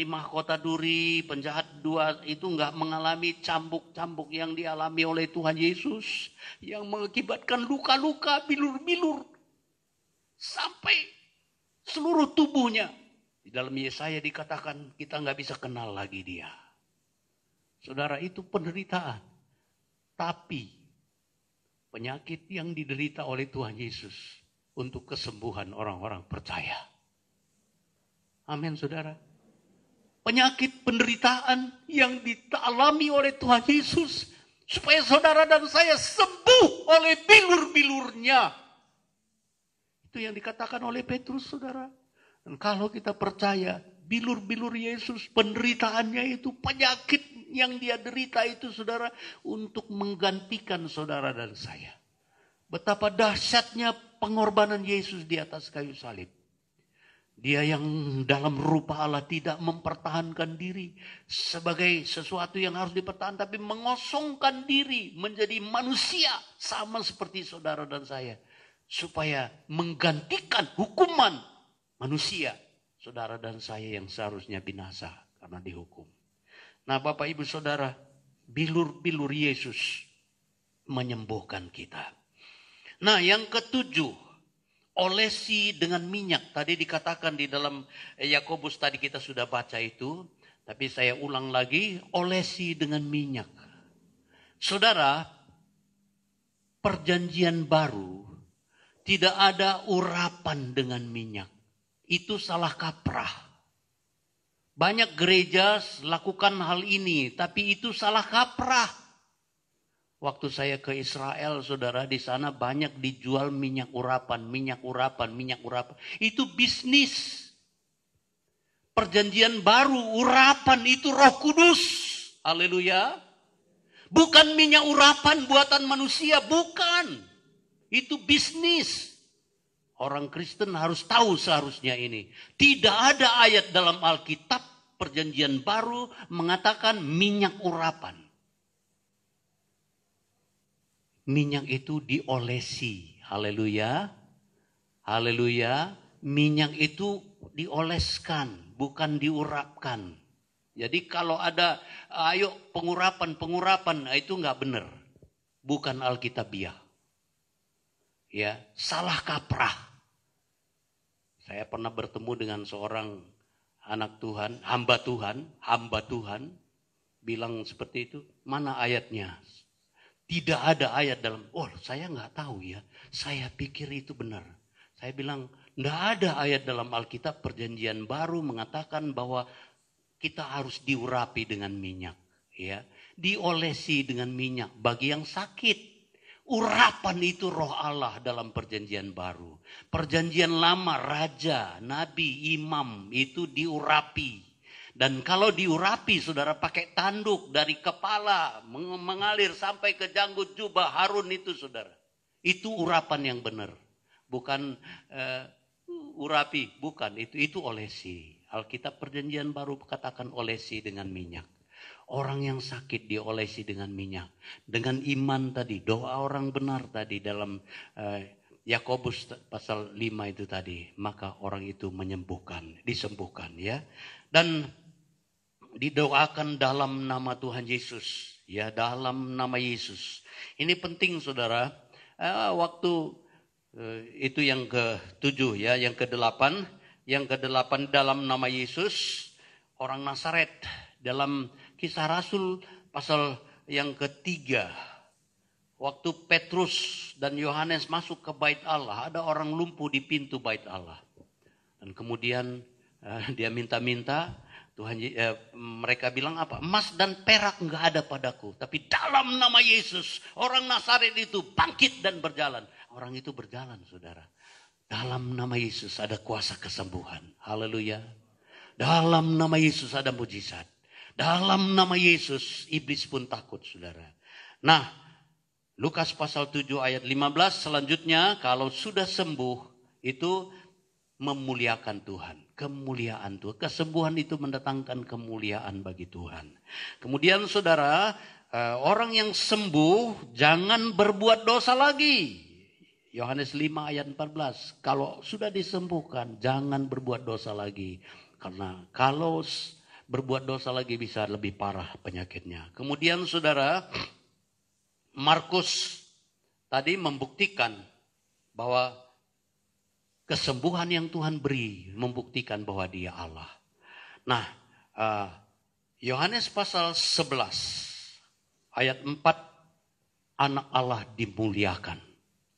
mahkota duri. Penjahat 2 itu nggak mengalami cambuk-cambuk yang dialami oleh Tuhan Yesus, yang mengakibatkan luka-luka, bilur-bilur sampai seluruh tubuhnya. Di dalam Yesaya dikatakan kita nggak bisa kenal lagi dia. Saudara, itu penderitaan. Tapi penyakit yang diderita oleh Tuhan Yesus untuk kesembuhan orang-orang percaya. Amin, saudara. Penyakit penderitaan yang dialami oleh Tuhan Yesus supaya saudara dan saya sembuh oleh bilur-bilurnya. Itu yang dikatakan oleh Petrus, saudara. Dan kalau kita percaya bilur-bilur Yesus, penderitaannya itu, penyakit yang dia derita itu, saudara, untuk menggantikan saudara dan saya. Betapa dahsyatnya pengorbanan Yesus di atas kayu salib. Dia yang dalam rupa Allah tidak mempertahankan diri sebagai sesuatu yang harus dipertahankan, tapi mengosongkan diri menjadi manusia sama seperti saudara dan saya. Supaya menggantikan hukuman manusia, saudara dan saya yang seharusnya binasa karena dihukum. Nah, Bapak Ibu Saudara, bilur-bilur Yesus menyembuhkan kita. Nah, yang ketujuh, olesi dengan minyak. Tadi dikatakan di dalam Yakobus, tadi kita sudah baca itu, tapi saya ulang lagi, olesi dengan minyak. Saudara, perjanjian baru tidak ada urapan dengan minyak. Itu salah kaprah. Banyak gereja lakukan hal ini, tapi itu salah kaprah. Waktu saya ke Israel, saudara, di sana banyak dijual minyak urapan. Itu bisnis. Perjanjian baru, urapan itu Roh Kudus. Haleluya. Bukan minyak urapan buatan manusia, bukan. Itu bisnis. Orang Kristen harus tahu seharusnya ini. Tidak ada ayat dalam Alkitab perjanjian baru mengatakan minyak urapan. Minyak itu diolesi. Haleluya. Haleluya. Minyak itu dioleskan, bukan diurapkan. Jadi kalau ada ayo pengurapan, itu enggak benar. Bukan Alkitabiah. Ya, salah kaprah. Saya pernah bertemu dengan seorang anak Tuhan, hamba Tuhan, bilang seperti itu, mana ayatnya? Tidak ada ayat dalam, saya nggak tahu ya, saya pikir itu benar. Saya bilang, nggak ada ayat dalam Alkitab perjanjian baru mengatakan bahwa kita harus diurapi dengan minyak. Ya, diolesi dengan minyak bagi yang sakit. Urapan itu Roh Allah dalam perjanjian baru. Perjanjian lama, raja, nabi, imam itu diurapi. Dan kalau diurapi, saudara, pakai tanduk dari kepala mengalir sampai ke janggut jubah Harun itu, saudara. Itu urapan yang benar. Bukan urapi, bukan. Itu olesi. Alkitab perjanjian baru katakan olesi dengan minyak. Orang yang sakit diolesi dengan minyak. Dengan iman tadi, doa orang benar tadi dalam Yakobus pasal 5 itu tadi. Maka orang itu disembuhkan ya. Dan didoakan dalam nama Tuhan Yesus. Ya, dalam nama Yesus. Ini penting, saudara. Waktu itu yang ke-7 ya, yang ke-8. Yang ke-8 dalam nama Yesus. Orang Nazaret dalam Kisah Rasul pasal yang ke-3 waktu Petrus dan Yohanes masuk ke bait Allah, ada orang lumpuh di pintu bait Allah. Dan kemudian dia minta-minta, mereka bilang apa? Emas dan perak enggak ada padaku, tapi dalam nama Yesus, orang Nazaret itu bangkit dan berjalan. Orang itu berjalan, saudara. Dalam nama Yesus ada kuasa kesembuhan. Haleluya. Dalam nama Yesus ada mujizat. Dalam nama Yesus iblis pun takut, saudara. Nah, Lukas pasal 7 ayat 15 selanjutnya, kalau sudah sembuh itu memuliakan Tuhan. Kemuliaan Tuhan. Kesembuhan itu mendatangkan kemuliaan bagi Tuhan. Kemudian saudara, orang yang sembuh jangan berbuat dosa lagi. Yohanes 5 ayat 14. Kalau sudah disembuhkan, jangan berbuat dosa lagi. Karena kalau berbuat dosa lagi bisa lebih parah penyakitnya. Kemudian saudara, Markus tadi membuktikan bahwa kesembuhan yang Tuhan beri membuktikan bahwa Dia Allah. Nah, Yohanes pasal 11 ayat 4, anak Allah dimuliakan.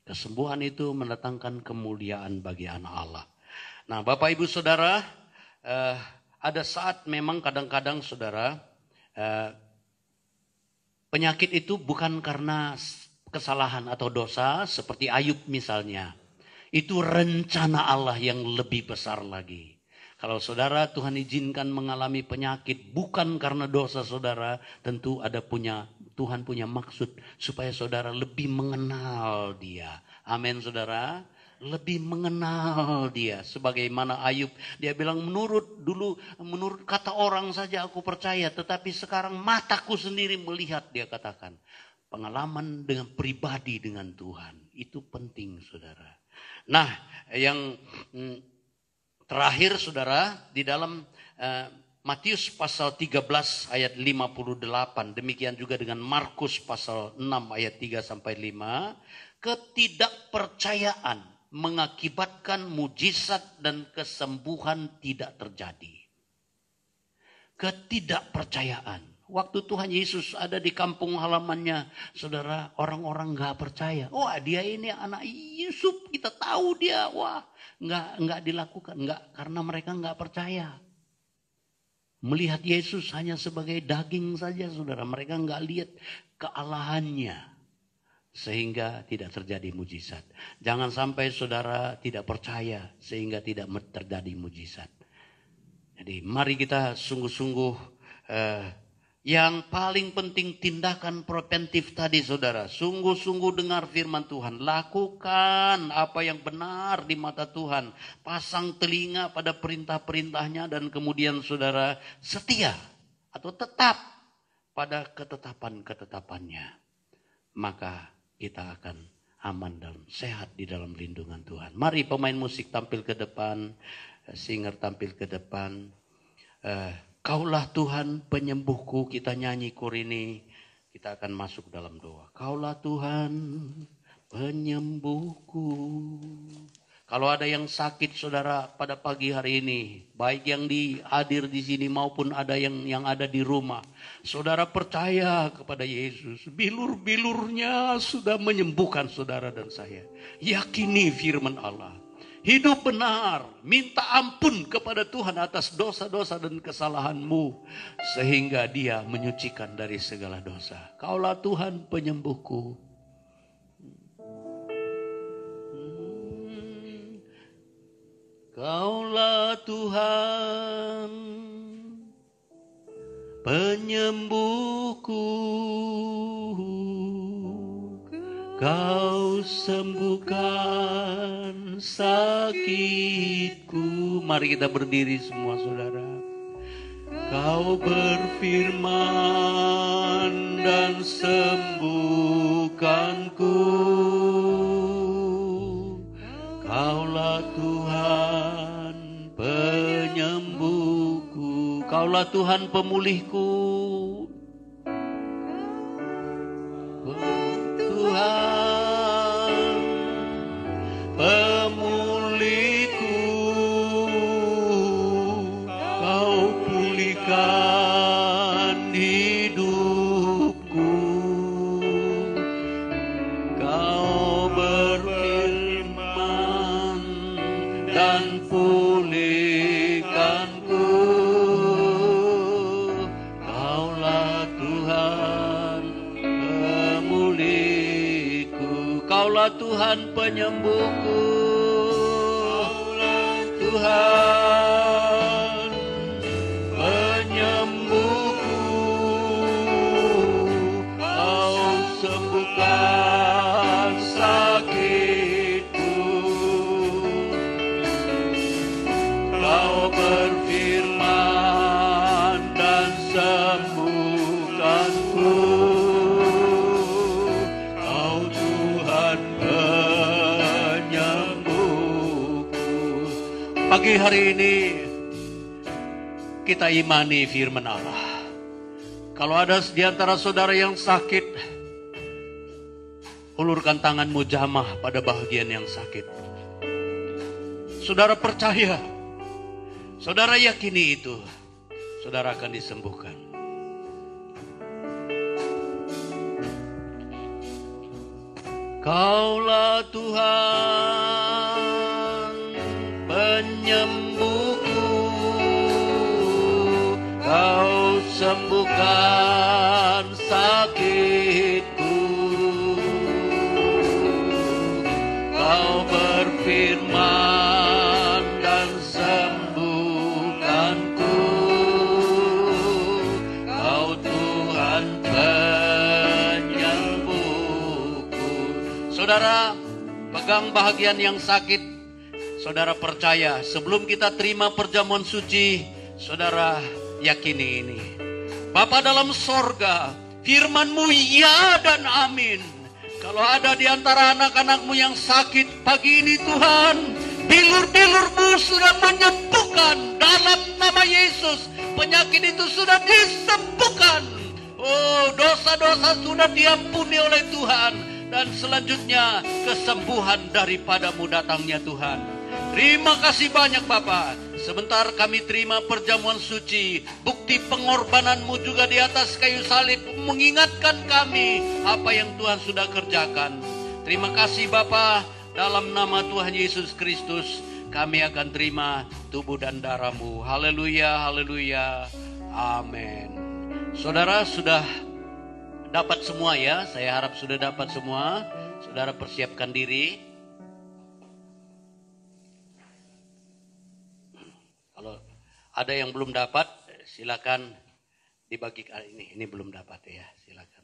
Kesembuhan itu mendatangkan kemuliaan bagi anak Allah. Nah, Bapak Ibu Saudara, ada saat memang kadang-kadang saudara, penyakit itu bukan karena kesalahan atau dosa seperti Ayub misalnya. Itu rencana Allah yang lebih besar lagi. Kalau saudara Tuhan izinkan mengalami penyakit bukan karena dosa saudara, tentu Tuhan punya maksud supaya saudara lebih mengenal Dia. Amin saudara. Lebih mengenal Dia. Sebagaimana Ayub, dia bilang menurut kata orang saja aku percaya, tetapi sekarang mataku sendiri melihat, dia katakan. Pengalaman dengan pribadi dengan Tuhan itu penting saudara. Nah, yang terakhir saudara, di dalam Matius pasal 13 ayat 58, demikian juga dengan Markus pasal 6 ayat 3 sampai 5, ketidakpercayaan mengakibatkan mujizat dan kesembuhan tidak terjadi. Ketidakpercayaan. Waktu Tuhan Yesus ada di kampung halamannya, saudara, orang-orang gak percaya. Wah, dia ini anak Yusuf, kita tahu dia. Wah, nggak dilakukan, karena mereka nggak percaya. Melihat Yesus hanya sebagai daging saja, saudara. Mereka nggak lihat kealahannya, sehingga tidak terjadi mujizat. Jangan sampai saudara tidak percaya sehingga tidak terjadi mujizat. Jadi mari kita sungguh-sungguh, yang paling penting tindakan preventif tadi saudara. Sungguh-sungguh dengar firman Tuhan. Lakukan apa yang benar di mata Tuhan. Pasang telinga pada perintah-perintahnya. Dan kemudian saudara setia atau tetap pada ketetapan-ketetapannya. Maka kita akan aman dan sehat di dalam lindungan Tuhan. Mari pemain musik tampil ke depan. Singer tampil ke depan. Kaulah Tuhan penyembuhku, kita nyanyi kor ini, kita akan masuk dalam doa. Kaulah Tuhan penyembuhku. Kalau ada yang sakit saudara pada pagi hari ini, baik yang hadir di sini maupun ada yang ada di rumah, saudara percaya kepada Yesus. Bilur-bilurnya sudah menyembuhkan saudara dan saya. Yakini firman Allah. Hidup benar, minta ampun kepada Tuhan atas dosa-dosa dan kesalahanmu. Sehingga Dia menyucikan dari segala dosa. Kaulah Tuhan penyembuhku. Kaulah Tuhan penyembuhku. Kau sembuhkan sakitku. Mari kita berdiri semua saudara. Kau berfirman dan sembuhkanku. Kaulah Tuhan penyembuhku. Kaulah Tuhan pemulihku. Tuhan pemulihku, Kau pulihkan hidupku. Kaulah Tuhan penyembuhku, Tuhan penyembuhku. Kau sembuhkan sakitku. Kau berfirman dan sembuhkanku. Kau Tuhan penyembuhku. Pagi hari ini kita imani firman Allah. Kalau ada di antara saudara yang sakit, ulurkan tanganmu jamah pada bagian yang sakit. Saudara percaya, saudara yakini itu, saudara akan disembuhkan. Kaulah Tuhan penyembuhku, Kau sembuhkan sakitku. Kau berfirman dan sembuhkanku. Kau Tuhan penyembuhku. Saudara, pegang bahagian yang sakit. Saudara percaya, sebelum kita terima perjamuan suci, saudara yakini ini. Bapa dalam sorga, firman-Mu ya dan amin. Kalau ada di antara anak-anak-Mu yang sakit pagi ini Tuhan, bilur-bilur-Mu sudah menyembuhkan dalam nama Yesus. Penyakit itu sudah disembuhkan. Oh, dosa-dosa sudah diampuni oleh Tuhan. Dan selanjutnya kesembuhan daripada-Mu datangnya Tuhan. Terima kasih banyak Bapa. Sebentar kami terima perjamuan suci, bukti pengorbanan-Mu juga di atas kayu salib mengingatkan kami apa yang Tuhan sudah kerjakan. Terima kasih Bapa, dalam nama Tuhan Yesus Kristus kami akan terima tubuh dan darah-Mu. Haleluya, haleluya, amin. Saudara sudah dapat semua ya, saya harap sudah dapat semua. Saudara persiapkan diri. Kalau ada yang belum dapat, silakan dibagi. Ini belum dapat ya, silakan.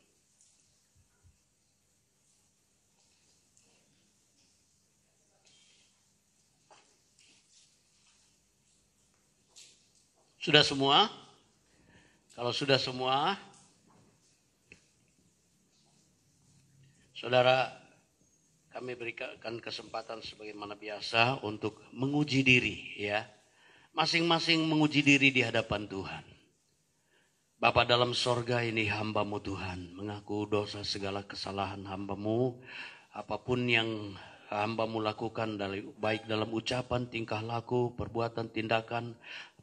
Sudah semua? Kalau sudah semua, saudara, kami berikan kesempatan sebagaimana biasa untuk menguji diri ya. Masing-masing menguji diri di hadapan Tuhan. Bapa dalam sorga, ini hamba-Mu Tuhan, mengaku dosa segala kesalahan hamba-Mu. Apapun yang hamba-Mu lakukan, baik dalam ucapan, tingkah laku, perbuatan, tindakan,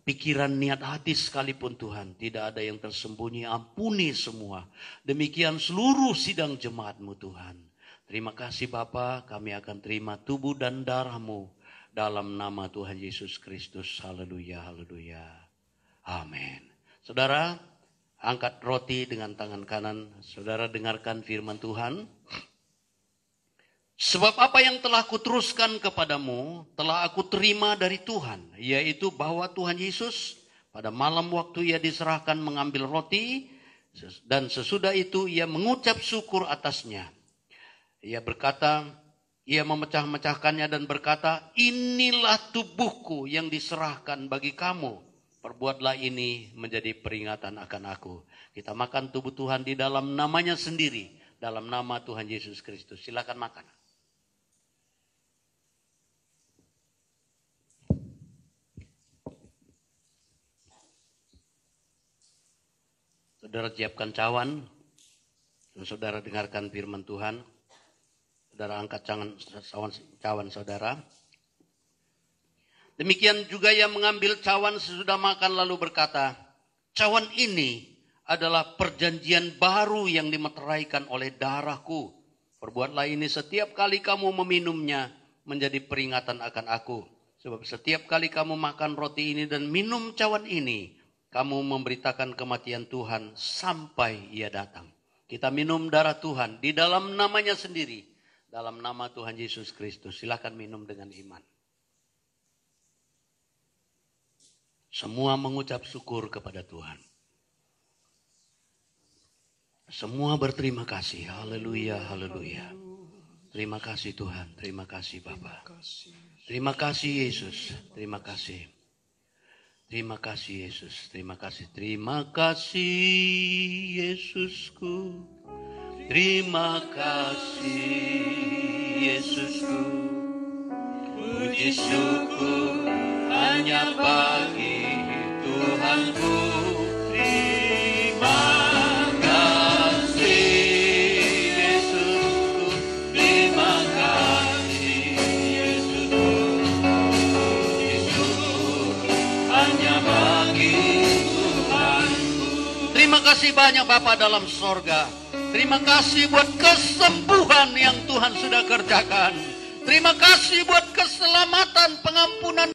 pikiran, niat hati sekalipun Tuhan, tidak ada yang tersembunyi, ampuni semua. Demikian seluruh sidang jemaat-Mu Tuhan. Terima kasih Bapa, kami akan terima tubuh dan darah-Mu. Dalam nama Tuhan Yesus Kristus. Haleluya, haleluya. Amin. Saudara, angkat roti dengan tangan kanan. Saudara dengarkan firman Tuhan. Sebab apa yang telah kuteruskan kepadamu, telah aku terima dari Tuhan. Yaitu bahwa Tuhan Yesus pada malam waktu ia diserahkan mengambil roti. Dan sesudah itu ia mengucap syukur atasnya. Ia berkata, ia memecah-mecahkannya dan berkata, inilah tubuhku yang diserahkan bagi kamu. Perbuatlah ini menjadi peringatan akan aku. Kita makan tubuh Tuhan di dalam namanya sendiri. Dalam nama Tuhan Yesus Kristus. Silakan makan. Saudara siapkan cawan. Dan saudara dengarkan firman Tuhan. Saudara angkat cawan saudara. Demikian juga ia mengambil cawan sesudah makan lalu berkata, cawan ini adalah perjanjian baru yang dimeteraikan oleh darahku. Perbuatlah ini setiap kali kamu meminumnya menjadi peringatan akan aku. Sebab setiap kali kamu makan roti ini dan minum cawan ini, kamu memberitakan kematian Tuhan sampai ia datang. Kita minum darah Tuhan di dalam namanya sendiri. dalam nama Tuhan Yesus Kristus. Silakan minum dengan iman. Semua mengucap syukur kepada Tuhan. Semua berterima kasih. Haleluya, haleluya. Terima kasih Tuhan, terima kasih Bapa. Terima kasih Yesus, terima kasih. Terima kasih Yesus, terima kasih. Terima kasih Yesusku. Terima kasih Yesusku. Puji syukur hanya bagi Tuhanku. Terima kasih Yesusku. Terima kasih Yesusku. Puji syukur hanya bagi Tuhanku. Terima kasih banyak Bapa dalam sorga. Terima kasih buat kesembuhan yang Tuhan sudah kerjakan. Terima kasih buat keselamatan, pengampunan